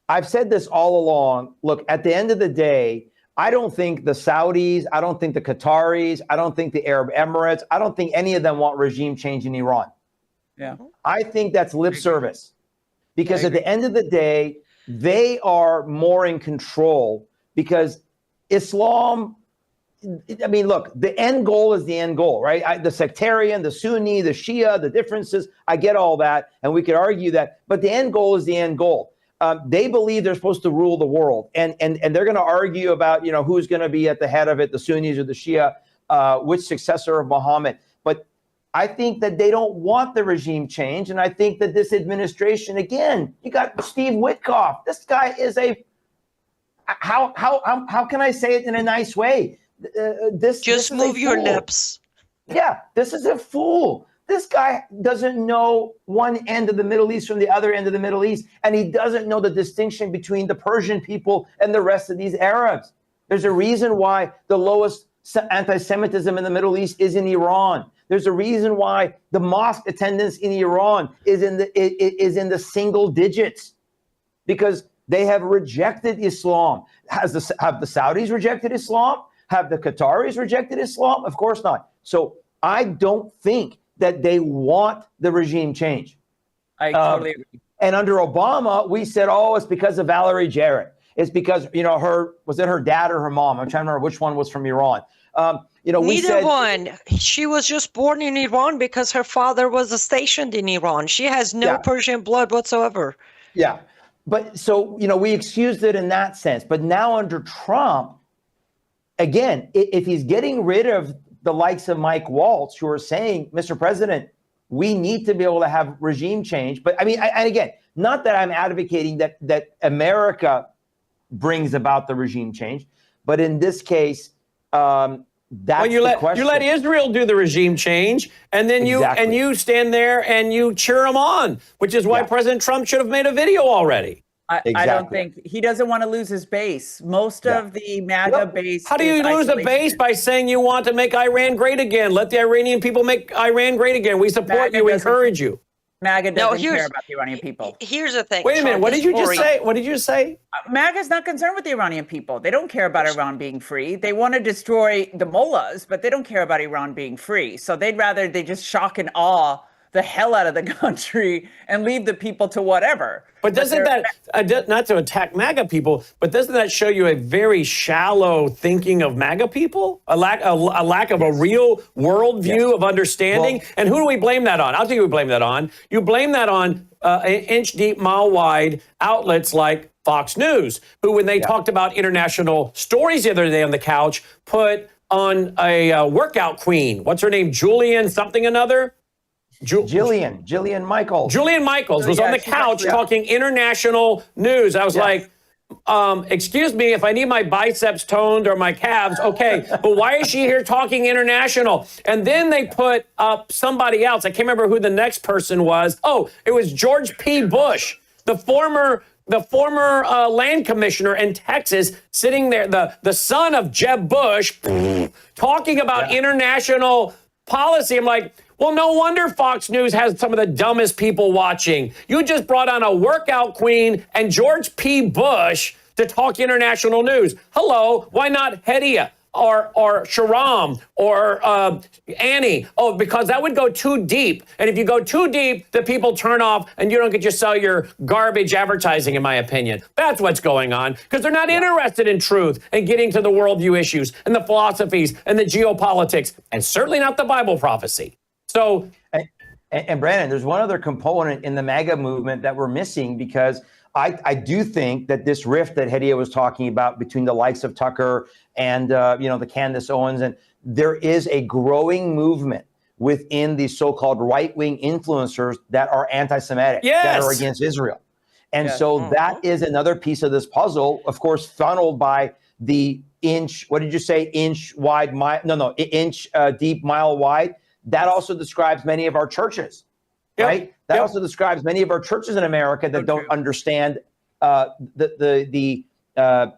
I've said this all along. Look, at the end of the day, I don't think the Saudis, I don't think the Qataris, I don't think the Arab Emirates, I don't think any of them want regime change in Iran. Yeah. I think that's lip service, because at the end of the day, they are more in control, because Islam, I mean, look, the end goal is the end goal, right? The sectarian, the Sunni, the Shia, the differences, I get all that, and we could argue that, but the end goal is the end goal. They believe they're supposed to rule the world, and they're going to argue about, who's going to be at the head of it, the Sunnis or the Shia, which successor of Muhammad. But I think that they don't want the regime change, and I think that this administration, again, you got Steve Witkoff. This guy is how can I say it in a nice way? Just move your lips. Yeah, this is a fool. This guy doesn't know one end of the Middle East from the other end of the Middle East, and he doesn't know the distinction between the Persian people and the rest of these Arabs. There's a reason why the lowest anti-Semitism in the Middle East is in Iran. There's a reason why the mosque attendance in Iran is in the single digits, because they have rejected Islam. Have the Saudis rejected Islam? Have the Qataris rejected Islam? Of course not. So I don't think that they want the regime change. I totally agree. And under Obama, we said, it's because of Valerie Jarrett. It's because, was it her dad or her mom? I'm trying to remember which one was from Iran. Neither one. She was just born in Iran because her father was stationed in Iran. She has no Persian blood whatsoever. Yeah. But so, we excused it in that sense. But now under Trump, again, if he's getting rid of the likes of Mike Waltz, who are saying, Mr. President, we need to be able to have regime change. But I mean, and again, not that I'm advocating that America brings about the regime change, but in this case, that's the question. You let Israel do the regime change, and then you stand there and you cheer them on, which is why President Trump should have made a video already. I don't think he doesn't want to lose his base. Most of the MAGA base. How do you lose a base by saying you want to make Iran great again? Let the Iranian people make Iran great again. We support you, encourage you. MAGA No, doesn't care about the Iranian people. Here's the thing. Wait a minute. Trump What is did you just worried. say? What did you say? MAGA is not concerned with the Iranian people. They don't care about Iran being free. They want to destroy the mullahs, but they don't care about Iran being free. So they'd rather they just shock and awe the hell out of the country and leave the people to whatever. But doesn't that, not to attack MAGA people, but doesn't that show you a very shallow thinking of MAGA people? A lack of a real worldview of understanding? Well, and who do we blame that on? I'll tell you who we blame that on. You blame that on inch deep, mile wide outlets like Fox News, who, when they talked about international stories the other day on the couch, put on a workout queen. What's her name? Julian something another? Jillian Michaels. Julian Michaels was on the couch talking international news. I was like, excuse me, if I need my biceps toned or my calves, okay, but why is she here talking international? And then they put up somebody else. I can't remember who the next person was. Oh, it was George P. Bush, the former land commissioner in Texas, sitting there, the son of Jeb Bush, talking about international policy. I'm like, well, no wonder Fox News has some of the dumbest people watching. You just brought on a workout queen and George P. Bush to talk international news. Hello, why not Hedia or Sharam or Annie? Oh, because that would go too deep. And if you go too deep, the people turn off and you don't get to sell your garbage advertising, in my opinion. That's what's going on, because they're not interested in truth and getting to the worldview issues and the philosophies and the geopolitics, and certainly not the Bible prophecy. So, and Brannon, there's one other component in the MAGA movement that we're missing, because I do think that this rift that Hedia was talking about between the likes of Tucker and the Candace Owens, and there is a growing movement within the so-called right-wing influencers that are anti-Semitic, that are against Israel. And so that is another piece of this puzzle, of course, funneled by the inch deep, mile wide. That also describes many of our churches, right? That also describes many of our churches in America that don't understand the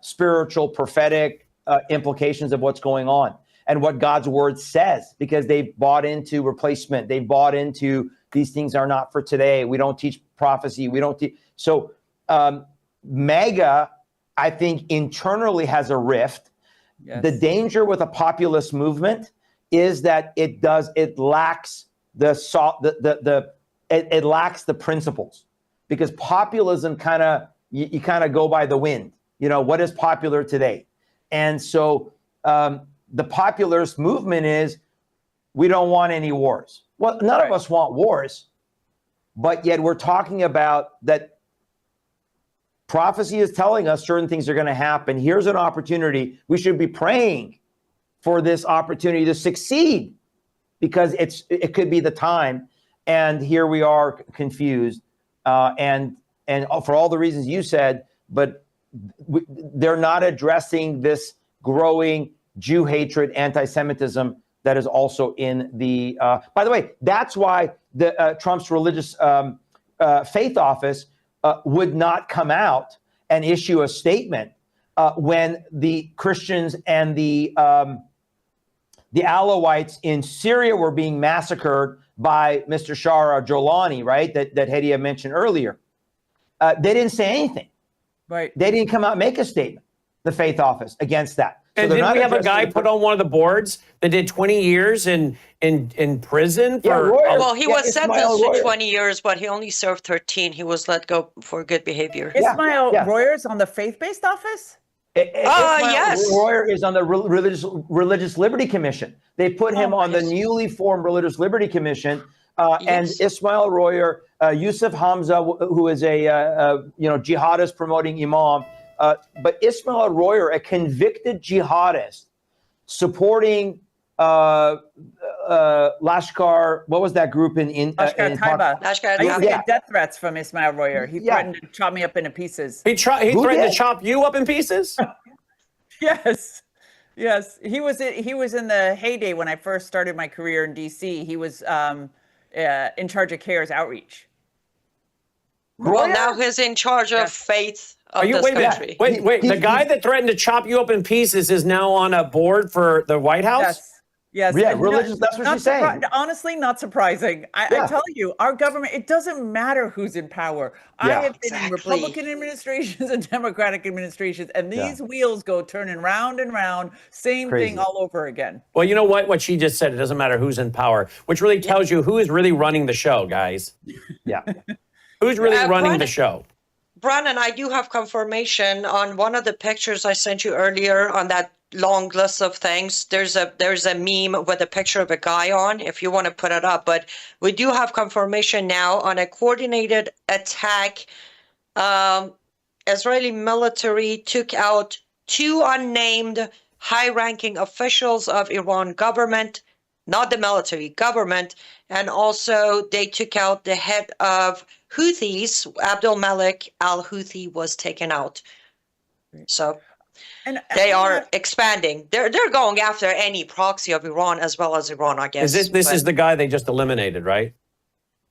spiritual, prophetic implications of what's going on and what God's word says, because they've bought into replacement. They've bought into these things are not for today. We don't teach prophecy. We don't teach. So MAGA, I think, internally has a rift. Yes. The danger with a populist movement is that it lacks it lacks the principles, because populism you kind of go by the wind. What is popular today? And so the populist movement is, we don't want any wars. Well, none of us want wars, but yet we're talking about that prophecy is telling us certain things are going to happen. Here's an opportunity. We should be praying for this opportunity to succeed, because it could be the time. And here we are confused, and for all the reasons you said, but they're not addressing this growing Jew hatred, anti-Semitism that is also in the. By the way, that's why the Trump's religious faith office would not come out and issue a statement when the Christians and the Alawites in Syria were being massacred by Mr. Shara Jolani, right? That Hedia mentioned earlier. They didn't say anything. Right. They didn't come out and make a statement, the faith office, against that. So and didn't we have a guy put on one of the boards that did 20 years in prison? Well, he was sentenced to 20 years, but he only served 13. He was let go for good behavior. Ismail Royer's on the faith-based office? Yes. Royer is on the Religious Liberty Commission. They put him on the newly formed Religious Liberty Commission, and Ismail Royer, Yusuf Hamza, who is a jihadist promoting imam, but Ismail Royer, a convicted jihadist, supporting Lashkar. What was that group in Lashkar Taiba. I used to get death threats from Ismail Royer. He threatened to chop me up into pieces. He threatened to chop you up in pieces? Yes. He was in the heyday when I first started my career in DC. He was in charge of CARES outreach. Well, now he's in charge of faith of this country. Wait. The guy that threatened to chop you up in pieces is now on a board for the White House? Yes. Yeah, and religious, that's what not she's saying. honestly, not surprising. I Yeah. tell you, our government, it doesn't matter who's in power. I Yeah. have been in Republican administrations and Democratic administrations, and Yeah. these wheels go turning round and round, same Crazy. thing all over again. Well, you know what she just said, it doesn't matter who's in power, which really tells you who is really running the show, guys. Yeah. Who's really running Brannon, the show? Brannon, I do have confirmation on one of the pictures I sent you earlier on that long list of things. There's a meme with a picture of a guy on, if you want to put it up. But we do have confirmation now on a coordinated attack. Israeli military took out 2 unnamed high-ranking officials of Iran government, not the military, government, and also they took out the head of Houthis. Abdul Malik al-Houthi was taken out. So And they are expanding. They're going after any proxy of Iran as well as Iran, I guess. This is the guy they just eliminated, right?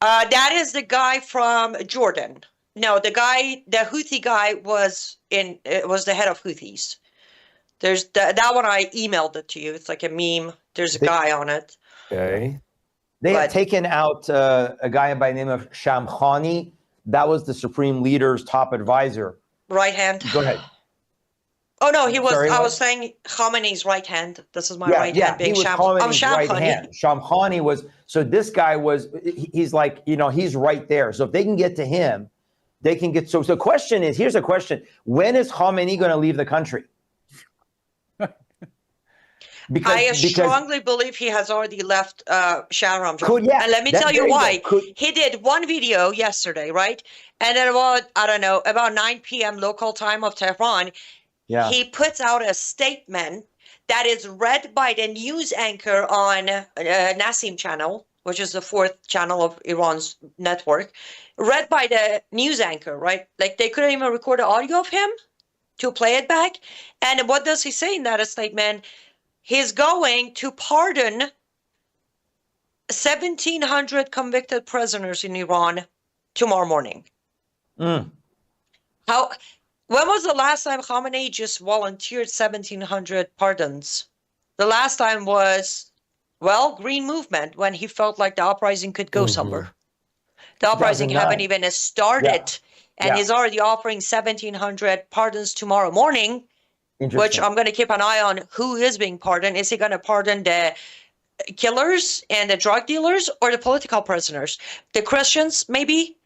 That is the guy from Jordan. No, the Houthi guy was the head of Houthis. There's that one. I emailed it to you. It's like a meme. There's a guy on it. Okay. They had taken out a guy by the name of Shamkhani. That was the supreme leader's top advisor. Right hand. Go ahead. Oh no, he was. Sorry, I what? was saying Khamenei's right hand. This is my right hand being he was Khamenei's right hand. Shamkhani was. So this guy was. He's like, he's right there. So if they can get to him, they can get. So the question is, here's a question: when is Khamenei going to leave the country? I strongly believe he has already left Shahram. Yeah, and let me tell you why. He did one video yesterday, right? And at about 9 p.m. local time of Tehran, he puts out a statement that is read by the news anchor on Nassim channel, which is the 4th channel of Iran's network, read by the news anchor, right? Like they couldn't even record the audio of him to play it back. And what does he say in that statement? He's going to pardon 1,700 convicted prisoners in Iran tomorrow morning. When was the last time Khamenei just volunteered 1,700 pardons? The last time was, Green Movement, when he felt like the uprising could go somewhere. The uprising haven't even started, and he's already offering 1,700 pardons tomorrow morning. Which I'm going to keep an eye on who is being pardoned. Is he going to pardon the killers and the drug dealers or the political prisoners? The Christians, maybe?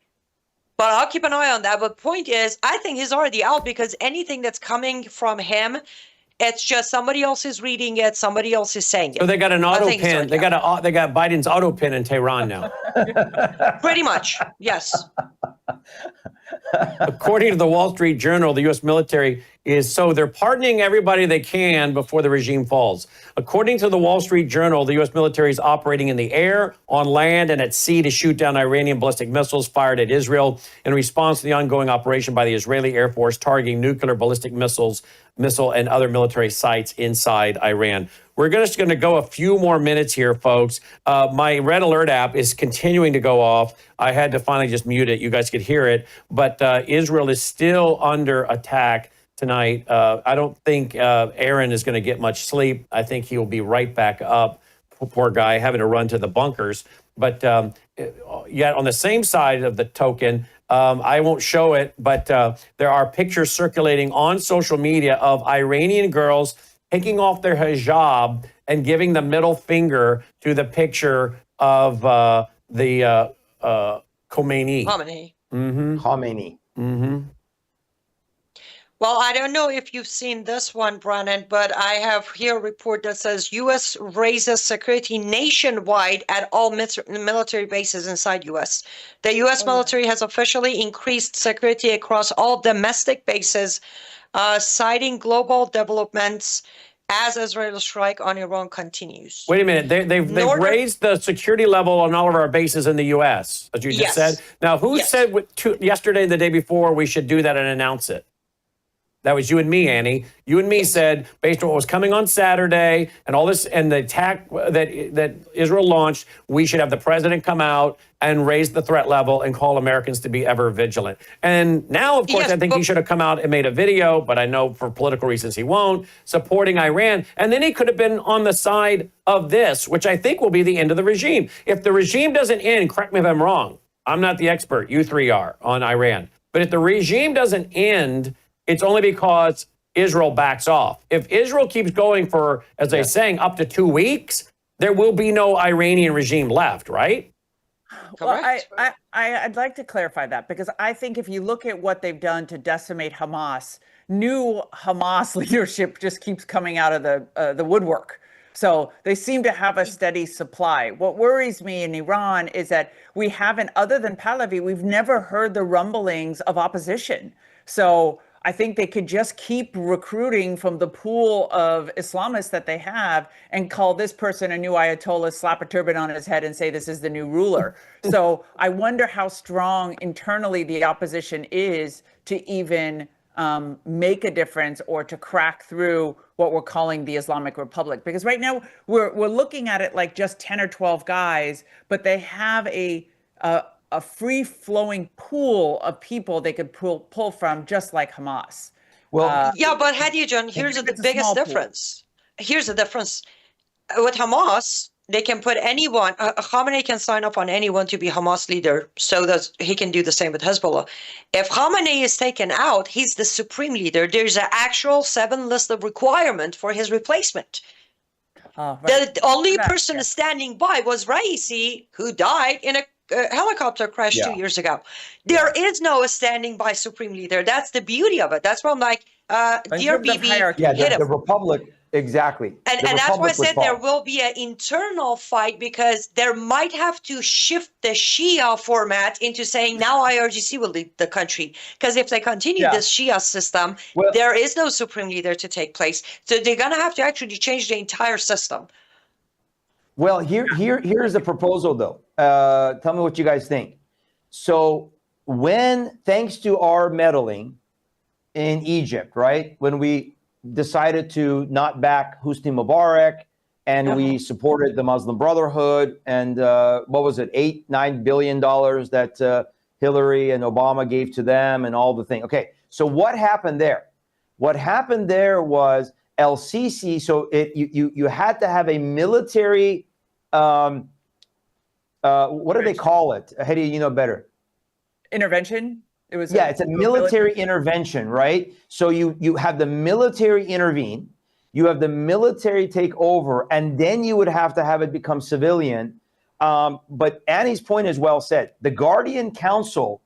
But I'll keep an eye on that. But the point is, I think he's already out because anything that's coming from him, it's just somebody else is reading it, somebody else is saying it. So they got an auto pin. They got Biden's auto pin in Tehran now. Pretty much, yes. According to the Wall Street Journal, the U.S. military they're pardoning everybody they can before the regime falls. According to the Wall Street Journal, the U.S. military is operating in the air, on land, and at sea to shoot down Iranian ballistic missiles fired at Israel in response to the ongoing operation by the Israeli Air Force targeting nuclear ballistic missile and other military sites inside Iran. We're just going to go a few more minutes here, folks. My Red Alert app is continuing to go off. I had to finally just mute it. You guys could hear it. But Israel is still under attack tonight. I don't think Aaron is going to get much sleep. I think he will be right back up. Poor guy having to run to the bunkers. But yet on the same side of the token, I won't show it, but there are pictures circulating on social media of Iranian girls taking off their hijab and giving the middle finger to the picture of the Khomeini. Khomeini. Well, I don't know if you've seen this one, Brannon, but I have here a report that says U.S. raises security nationwide at all military bases inside U.S. The U.S. military has officially increased security across all domestic bases, citing global developments as Israel's strike on Iran continues. Wait a minute. They've raised the security level on all of our bases in the U.S., as you just said. Now, who said yesterday and the day before we should do that and announce it? That was you and me, Annie. You and me said, based on what was coming on Saturday and all this, and the attack that Israel launched, we should have the president come out and raise the threat level and call Americans to be ever vigilant. And now, of course, I think he should have come out and made a video, but I know for political reasons he won't, supporting Iran. And then he could have been on the side of this, which I think will be the end of the regime. If the regime doesn't end, correct me if I'm wrong, I'm not the expert, you three are, on Iran. But if the regime doesn't end, it's only because Israel backs off. If Israel keeps going for, as they're saying, up to 2 weeks, there will be no Iranian regime left, right? Well, I'd like to clarify that, because I think if you look at what they've done to decimate Hamas, new Hamas leadership just keeps coming out of the woodwork. So they seem to have a steady supply. What worries me in Iran is that we haven't, other than Pahlavi, we've never heard the rumblings of opposition. So I think they could just keep recruiting from the pool of Islamists that they have and call this person a new Ayatollah, slap a turban on his head and say this is the new ruler. So I wonder how strong internally the opposition is to even make a difference or to crack through what we're calling the Islamic Republic. Because right now we're looking at it like just 10 or 12 guys, but they have a free-flowing pool of people they could pull from, just like Hamas. Well, yeah, but Hadi John, here's the biggest difference. Here's the difference. With Hamas, they can put anyone, Khamenei can sign up on anyone to be Hamas leader, so that he can do the same with Hezbollah. If Khamenei is taken out, he's the supreme leader. There's an actual 7 list of requirement for his replacement. Right. The only person standing by was Raisi, who died in a helicopter crash 2 years ago. There is no standing by supreme leader. That's the beauty of it. That's why I'm like, dear Bibi, hit him. The Republic, exactly. And that's why I said there will be an internal fight, because there might have to shift the Shia format into saying now IRGC will lead the country. Because if they continue this Shia system, there is no supreme leader to take place. So they're going to have to actually change the entire system. Well, here's the proposal, though. Tell me what you guys think. So thanks to our meddling in Egypt, right, when we decided to not back Hosni Mubarak and we supported the Muslim Brotherhood and what was it, $8-9 billion that Hillary and Obama gave to them and all the thing. Okay, so what happened there? What happened there was El-Sisi, so you had to have a military, what do they call it? How do you know better? Intervention? It was it's a military intervention, right? So you have the military intervene, you have the military take over, and then you would have to have it become civilian. But Annie's point is well said. The Guardian Council,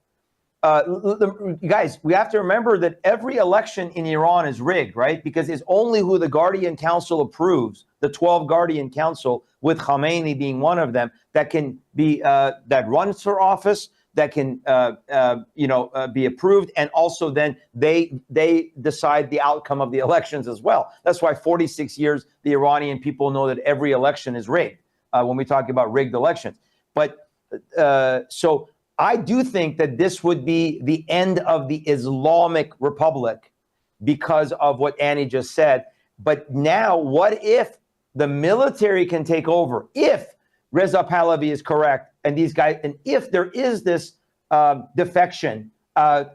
guys, we have to remember that every election in Iran is rigged, right? Because it's only who the Guardian Council approves, the 12 Guardian Council, with Khamenei being one of them, that can be, that runs for office, that can, be approved. And also then they decide the outcome of the elections as well. That's why 46 years, the Iranian people know that every election is rigged when we talk about rigged elections. But so I do think that this would be the end of the Islamic Republic because of what Annie just said. But now, what if the military can take over? If Reza Pahlavi is correct, and these guys, and if there is this defection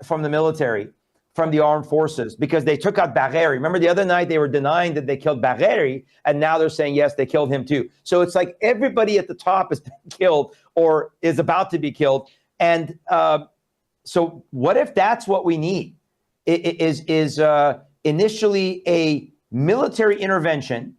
from the military, from the armed forces, because they took out Bagheri. Remember the other night they were denying that they killed Bagheri, and now they're saying, yes, they killed him too. So it's like everybody at the top has been killed or is about to be killed. And so what if that's what we need? Is initially a military intervention,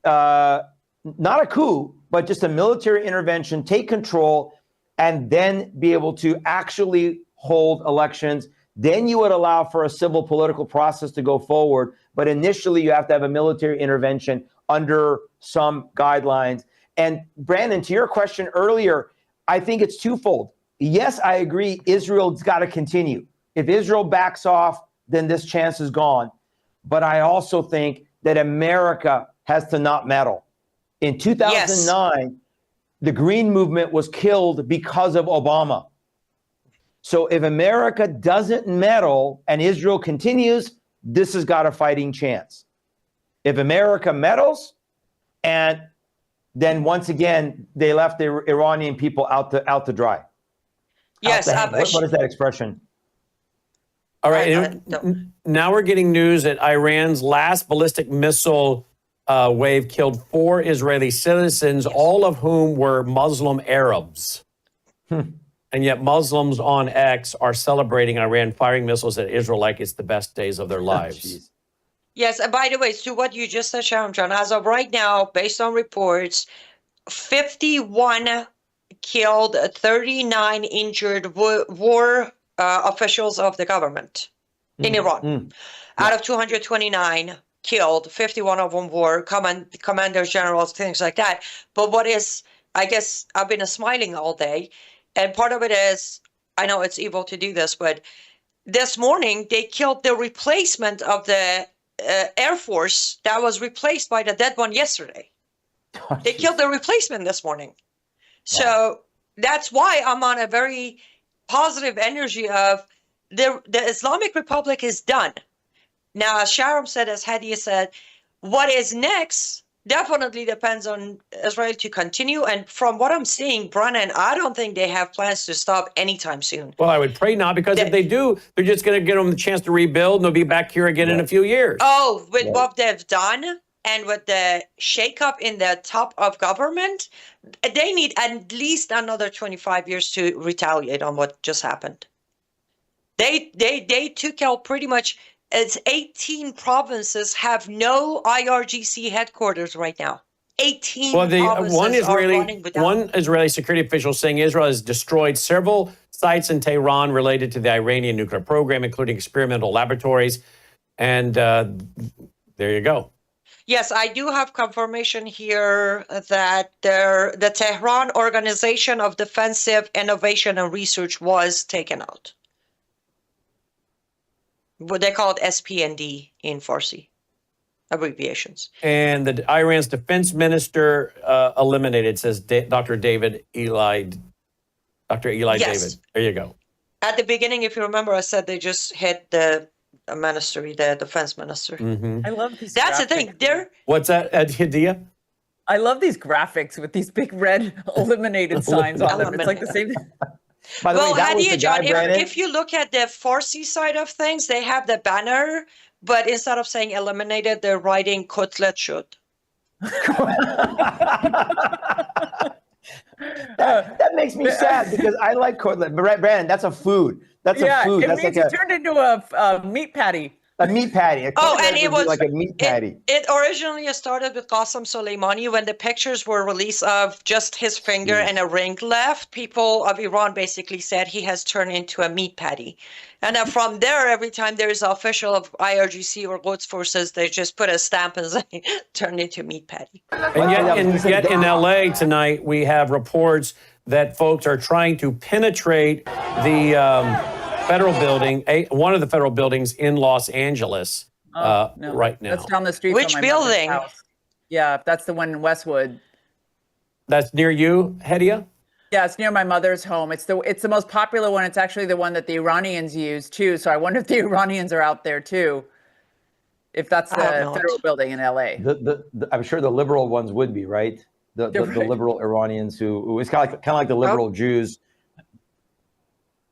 not a coup, but just a military intervention, take control, and then be able to actually hold elections. Then you would allow for a civil political process to go forward. But initially, you have to have a military intervention under some guidelines. And Brannon, to your question earlier, I think it's twofold. Yes, I agree, Israel's got to continue. If Israel backs off, then this chance is gone. But I also think that America has to not meddle. In 2009, the Green Movement was killed because of Obama. So if America doesn't meddle and Israel continues, this has got a fighting chance. If America meddles, and then once again they left the Iranian people out to dry. Yes. What is that expression? All right. Now we're getting news that Iran's last ballistic missile wave killed 4 Israeli citizens, all of whom were Muslim Arabs. And yet Muslims on X are celebrating Iran firing missiles at Israel like it's the best days of their lives. Yes, and by the way, to what you just said, Sharon John, as of right now, based on reports, 51 killed, 39 injured war officials of the government in Iran. Out of 229 killed, 51 of them were commanders, generals, things like that. But what is, I guess, I've been smiling all day, and part of it is, I know it's evil to do this, but this morning they killed the replacement of the Air Force that was replaced by the dead one yesterday. They killed the replacement this morning. So that's why I'm on a very positive energy of the Islamic Republic is done. Now, as Sharon said, as Hadi said, what is next definitely depends on Israel to continue. And from what I'm seeing, Brannon, I don't think they have plans to stop anytime soon. Well, I would pray not, because if they do, they're just going to give them the chance to rebuild, and they'll be back here again in a few years. Oh, with what they've done and with the shakeup in the top of government, they need at least another 25 years to retaliate on what just happened. They took out pretty much, it's 18 provinces have no IRGC headquarters right now. 18 provinces are running without. One Israeli security official saying Israel has destroyed several sites in Tehran related to the Iranian nuclear program, including experimental laboratories. And there you go. Yes, I do have confirmation here that the Tehran Organization of Defensive Innovation and Research was taken out. What they call it SPND in Farsi, abbreviations. And Iran's defense minister eliminated, says Dr. Eli David. There you go. At the beginning, if you remember, I said they just hit the ministry, the defense minister. I love these. That's the thing. What's that, Hadia? I love these graphics with these big red eliminated signs on them. It's like the same. By the way, that was the guy, Brannon. If you look at the Farsi side of things, they have the banner, but instead of saying eliminated, they're writing kotlet shud. That makes me sad, because I like kotlet. But Brannon, that's a food. That's a food. That's means like it turned into a meat patty. A meat patty. And it was like a meat patty. It originally started with Qasem Soleimani when the pictures were released of just his finger and a ring left. People of Iran basically said he has turned into a meat patty. And then from there, every time there is an official of IRGC or Quds forces, they just put a stamp and say, turned into meat patty. And yet in LA tonight, we have reports that folks are trying to penetrate the federal building, one of the federal buildings in Los Angeles right now. That's down the street. Which from my building? House. Yeah, that's the one in Westwood. That's near you, Hadia? Yeah, it's near my mother's home. It's the most popular one. It's actually the one that the Iranians use too. So I wonder if the Iranians are out there too. If that's the federal building in LA. I'm sure the liberal ones would be, right? The liberal Iranians who it's kind of like the liberal Jews.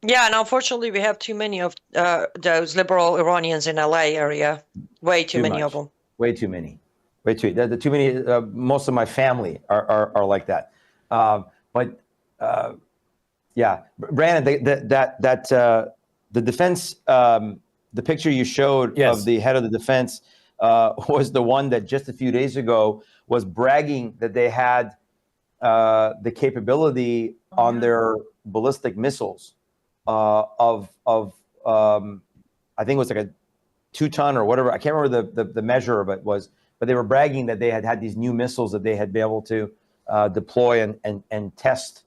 Yeah, and unfortunately, we have too many of those liberal Iranians in LA area. Way too many of them. Way too many. Way too. The too many. Most of my family are like that. Yeah, Brannon, the defense, the picture you showed of the head of the defense was the one that just a few days ago was bragging that they had the capability on their ballistic missiles. Of I think it was like a 2-ton or whatever. I can't remember the measure of it was, but they were bragging that they had these new missiles that they had been able to deploy and test.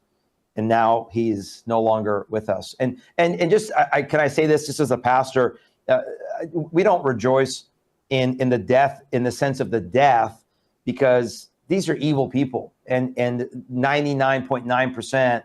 And now he's no longer with us. And just can I say this just as a pastor? We don't rejoice in the death, in the sense of the death, because these are evil people, and 99.9%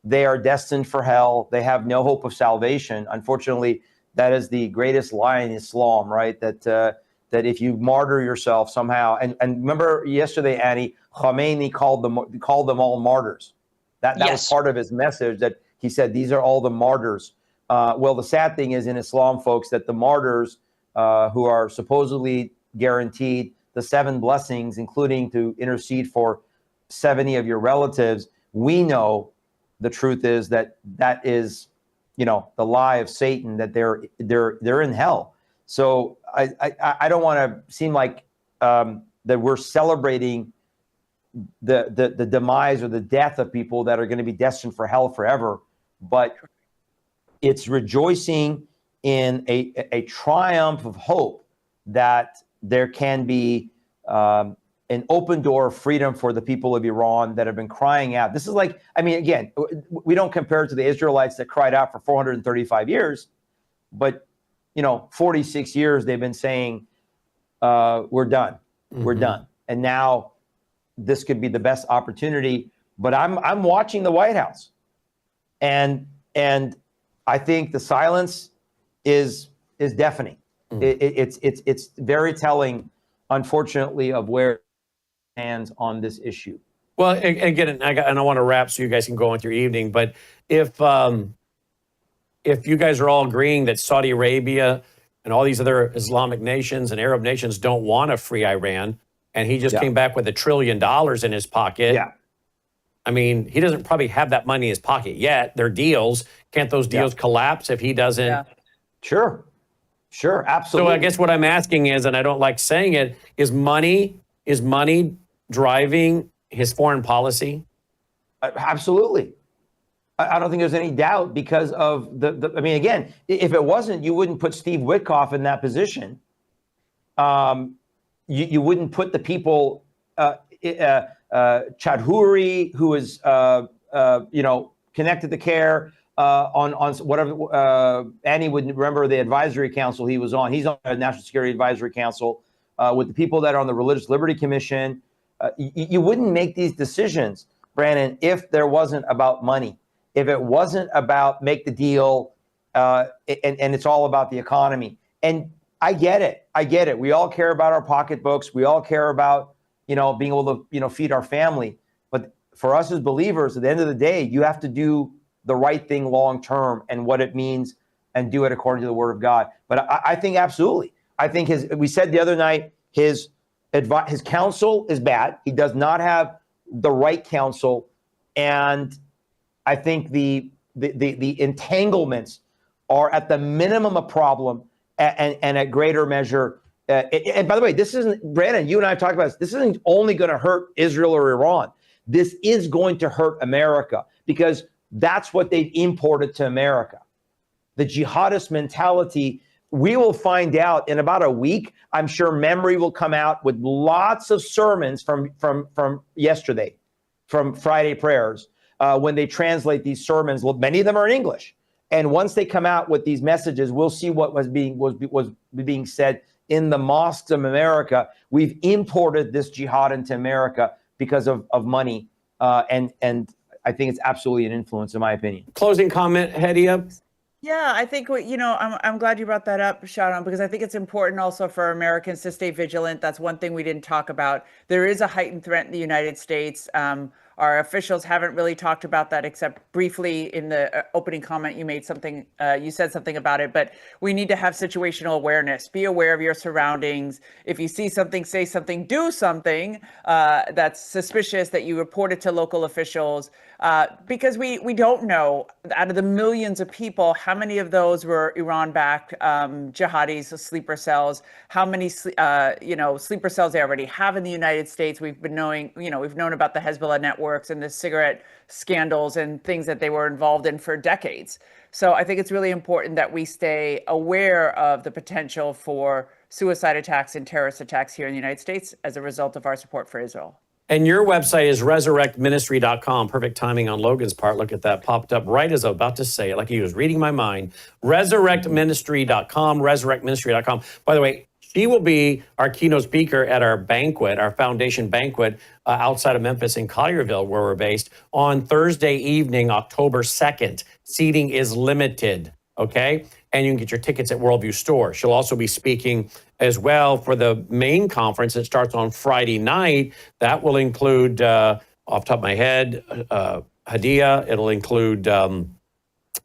they are destined for hell. They have no hope of salvation. Unfortunately, that is the greatest lie in Islam, right? That if you martyr yourself somehow, and remember yesterday, Annie, Khomeini called them all martyrs. That was part of his message, that he said, these are all the martyrs. Well, the sad thing is in Islam, folks, that the martyrs who are supposedly guaranteed the 7 blessings, including to intercede for 70 of your relatives, we know the truth is that is, the lie of Satan, that they're in hell. So I don't want to seem like that we're celebrating the demise or the death of people that are going to be destined for hell forever, but it's rejoicing in a triumph of hope that there can be an open door of freedom for the people of Iran that have been crying out. This is like, again, we don't compare it to the Israelites that cried out for 435 years, but 46 years they've been saying, we're done, we're done. And now this could be the best opportunity. But I'm watching the White House, and I think the silence is deafening. It's very telling, unfortunately, of where it stands on this issue. Well, again, and I want to wrap so you guys can go on with your evening. But if you guys are all agreeing that Saudi Arabia and all these other Islamic nations and Arab nations don't want to free Iran, and he just came back with $1 trillion in his pocket. Yeah. He doesn't probably have that money in his pocket yet. They're deals. Can't those deals collapse if he doesn't? Yeah. Sure, absolutely. So I guess what I'm asking is, and I don't like saying it, is money driving his foreign policy? Absolutely. I don't think there's any doubt because of again, if it wasn't, you wouldn't put Steve Witkoff in that position. You wouldn't put the people, Chadhuri, who is, connected to CARE, on whatever, Annie would remember the advisory council he was on. He's on the National Security Advisory Council, with the people that are on the Religious Liberty Commission. You wouldn't make these decisions, Brannon, if there wasn't about money, if it wasn't about make the deal, and it's all about the economy. And I get it. We all care about our pocketbooks. We all care about, being able to, feed our family. But for us as believers, at the end of the day, you have to do the right thing long term and what it means, and do it according to the word of God. But I think absolutely. I think we said the other night, his counsel is bad. He does not have the right counsel. And I think the entanglements are at the minimum a problem, and at greater measure. And by the way, this isn't, Brannon, you and I have talked about this. This isn't only going to hurt Israel or Iran. This is going to hurt America, because that's what they've imported to America. The jihadist mentality. We will find out in about a week. I'm sure Memory will come out with lots of sermons from yesterday, from Friday prayers, when they translate these sermons. Many of them are in English. And once they come out with these messages, we'll see what was being said in the mosques of America. We've imported this jihad into America because of money, and I think it's absolutely an influence, in my opinion. Closing comment, Hedia? Yeah, I think I'm glad you brought that up, Sharon, because I think it's important also for Americans to stay vigilant. That's one thing we didn't talk about. There is a heightened threat in the United States. Our officials haven't really talked about that, except briefly in the opening comment. You said something about it, but we need to have situational awareness. Be aware of your surroundings. If you see something, say something, do something that's suspicious, that you report it to local officials, because we don't know, out of the millions of people, how many of those were Iran-backed jihadis, sleeper cells, how many sleeper cells they already have in the United States. We've known about the Hezbollah networks and the cigarette scandals and things that they were involved in for decades. So I think it's really important that we stay aware of the potential for suicide attacks and terrorist attacks here in the United States as a result of our support for Israel. And your website is resurrectministry.com. Perfect timing on Logan's part. Look at that. Popped up right as I was about to say it, like he was reading my mind. Resurrectministry.com, resurrectministry.com. By the way, She will be our keynote speaker at our banquet, our foundation banquet outside of Memphis in Collierville, where we're based, on Thursday evening, October 2nd. Seating is limited, okay? And you can get your tickets at Worldview Store. She'll also be speaking as well for the main conference that starts on Friday night. That will include, off the top of my head, Hadia. It'll include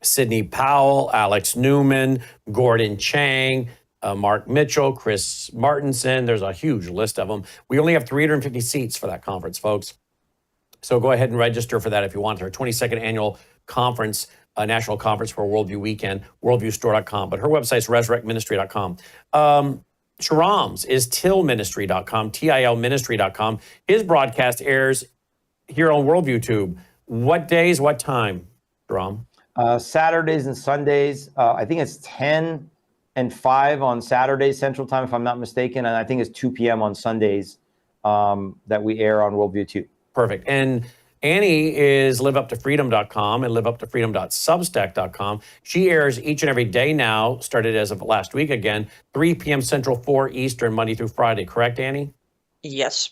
Sidney Powell, Alex Newman, Gordon Chang, Mark Mitchell, Chris Martinson. There's a huge list of them. We only have 350 seats for that conference, folks. So go ahead and register for that if you want. Our 22nd annual conference, national conference for Worldview Weekend, worldviewstore.com. But her website is resurrectministry.com. Sharam's is tillministry.com, tilministry.com. His broadcast airs here on Worldview Tube. What days, what time, Sharam? Saturdays and Sundays. I think it's 10 and 5 on Saturdays Central Time, if I'm not mistaken. And I think it's 2 p.m. on Sundays that we air on Worldview Tube. Perfect. And Annie is liveuptofreedom.com and liveuptofreedom.substack.com. She airs each and every day now, started as of last week again, 3 p.m. Central, 4 Eastern, Monday through Friday. Correct, Annie? Yes.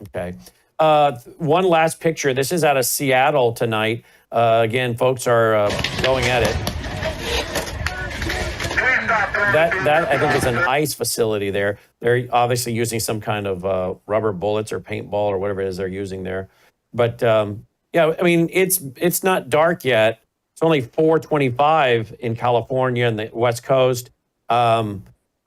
Okay. One last picture. This is out of Seattle tonight. Again, folks are going at it. That I think is an ice facility there. They're obviously using some kind of rubber bullets or paintball or whatever it is they're using there. But yeah, I mean, it's not dark yet. It's only 4:25 in California and the West Coast.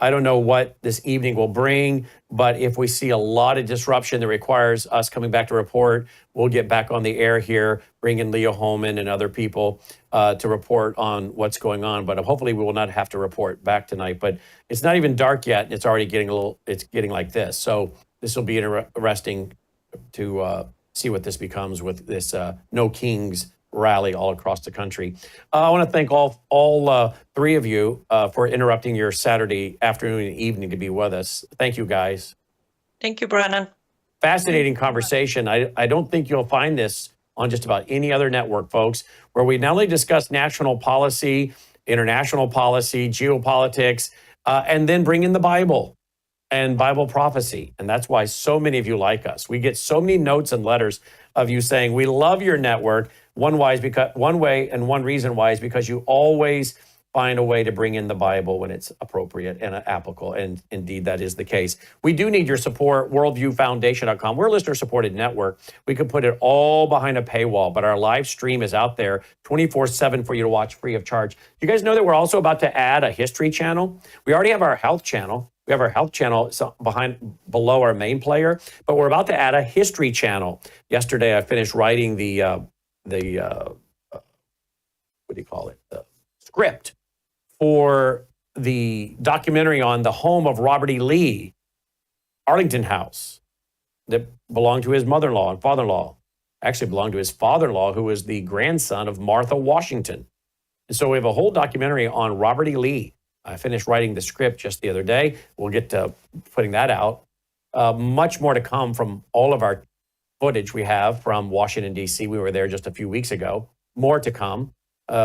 I don't know what this evening will bring, but if we see a lot of disruption that requires us coming back to report, we'll get back on the air here, bring in Leo Holman and other people to report on what's going on. But hopefully we will not have to report back tonight. But it's not even dark yet, and it's already getting it's getting like this. So this will be interesting to see what this becomes with this No Kings rally all across the country. I want to thank all three of you for interrupting your Saturday afternoon and evening to be with us. Thank you, guys. Thank you, Brannon. Fascinating conversation. I don't think you'll find this on just about any other network, folks, where we not only discuss national policy, international policy, geopolitics, and then bring in the Bible and Bible prophecy. And that's why so many of you like us. We get so many notes and letters of you saying, we love your network. One way and one reason why is because you always find a way to bring in the Bible when it's appropriate and applicable. And indeed, that is the case. We do need your support, worldviewfoundation.com. We're a listener-supported network. We could put it all behind a paywall, but our live stream is out there 24/7 for you to watch free of charge. You guys know that we're also about to add a history channel? We already have our health channel. We have our health channel below our main player, but we're about to add a history channel. Yesterday, I finished writing the script for the documentary on the home of Robert E. Lee, Arlington House, that belonged to his mother-in-law and father-in-law. Actually belonged to his father-in-law, who was the grandson of Martha Washington. And so we have a whole documentary on Robert E. Lee. I finished writing the script just the other day. We'll get to putting that out. Much more to come from all of our footage we have from Washington, D.C. We were there just a few weeks ago. More to come.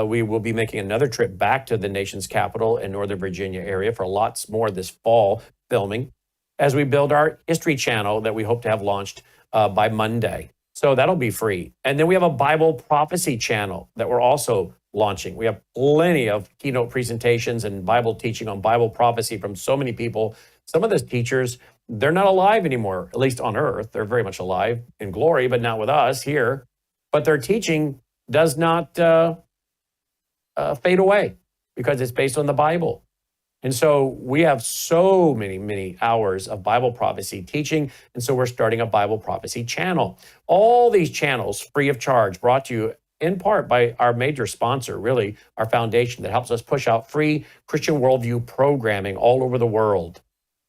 We will be making another trip back to the nation's capital in Northern Virginia area for lots more this fall filming as we build our history channel that we hope to have launched by Monday. So that'll be free. And then we have a Bible prophecy channel that we're also launching. We have plenty of keynote presentations and Bible teaching on Bible prophecy from so many people. Some of those teachers, they're not alive anymore, at least on earth. They're very much alive in glory, but not with us here. But their teaching does not fade away because it's based on the Bible. And so we have so many hours of Bible prophecy teaching. And so we're starting a Bible prophecy channel. All these channels free of charge, brought to you in part by our major sponsor, really, our foundation that helps us push out free Christian worldview programming all over the world.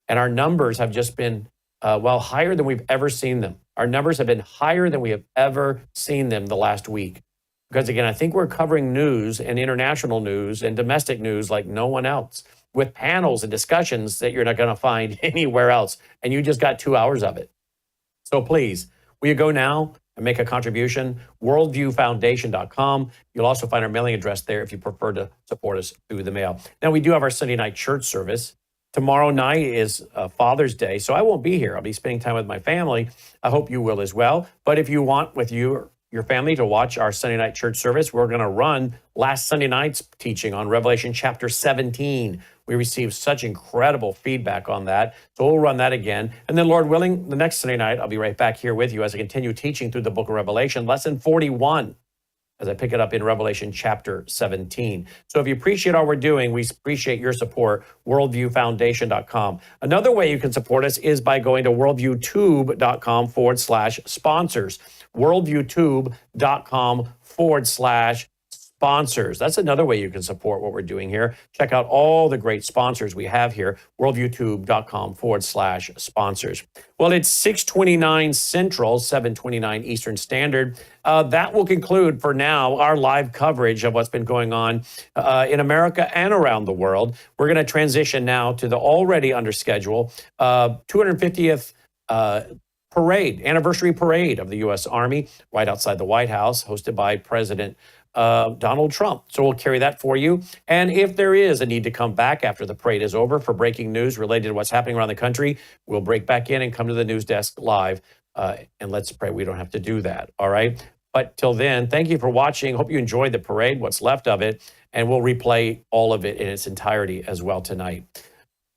And our numbers have just been, higher than we've ever seen them. Our numbers have been higher than we have ever seen them the last week. Because again, I think we're covering news and international news and domestic news like no one else, with panels and discussions that you're not going to find anywhere else. And you just got 2 hours of it. So please, will you go now and make a contribution? Worldviewfoundation.com. You'll also find our mailing address there if you prefer to support us through the mail. Now, we do have our Sunday night church service Tomorrow night is Father's Day, so I won't be here. I'll be spending time with my family. I hope you will as well. But if you want with your family to watch our Sunday night church service, we're going to run last Sunday night's teaching on Revelation chapter 17. We received such incredible feedback on that. So we'll run that again. And then, Lord willing, the next Sunday night, I'll be right back here with you as I continue teaching through the book of Revelation, lesson 41. As I pick it up in Revelation chapter 17. So if you appreciate all we're doing, we appreciate your support, worldviewfoundation.com. Another way you can support us is by going to worldviewtube.com/sponsors. worldviewtube.com/sponsors. That's another way you can support what we're doing here. Check out all the great sponsors we have here, worldviewtube.com/sponsors. Well, it's 6:29 Central, 7:29 Eastern Standard. That will conclude for now our live coverage of what's been going on in America and around the world. We're going to transition now to the already under schedule 250th anniversary parade of the U.S. Army right outside the White House, hosted by President Donald Trump. So we'll carry that for you. And if there is a need to come back after the parade is over for breaking news related to what's happening around the country, we'll break back in and come to the news desk live. And let's pray we don't have to do that. All right. But till then, thank you for watching. Hope you enjoyed the parade, what's left of it. And we'll replay all of it in its entirety as well tonight.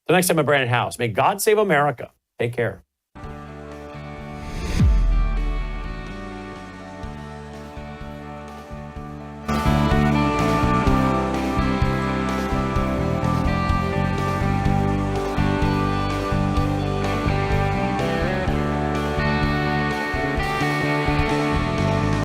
The next time, I'm Brannon Howse. May God save America. Take care.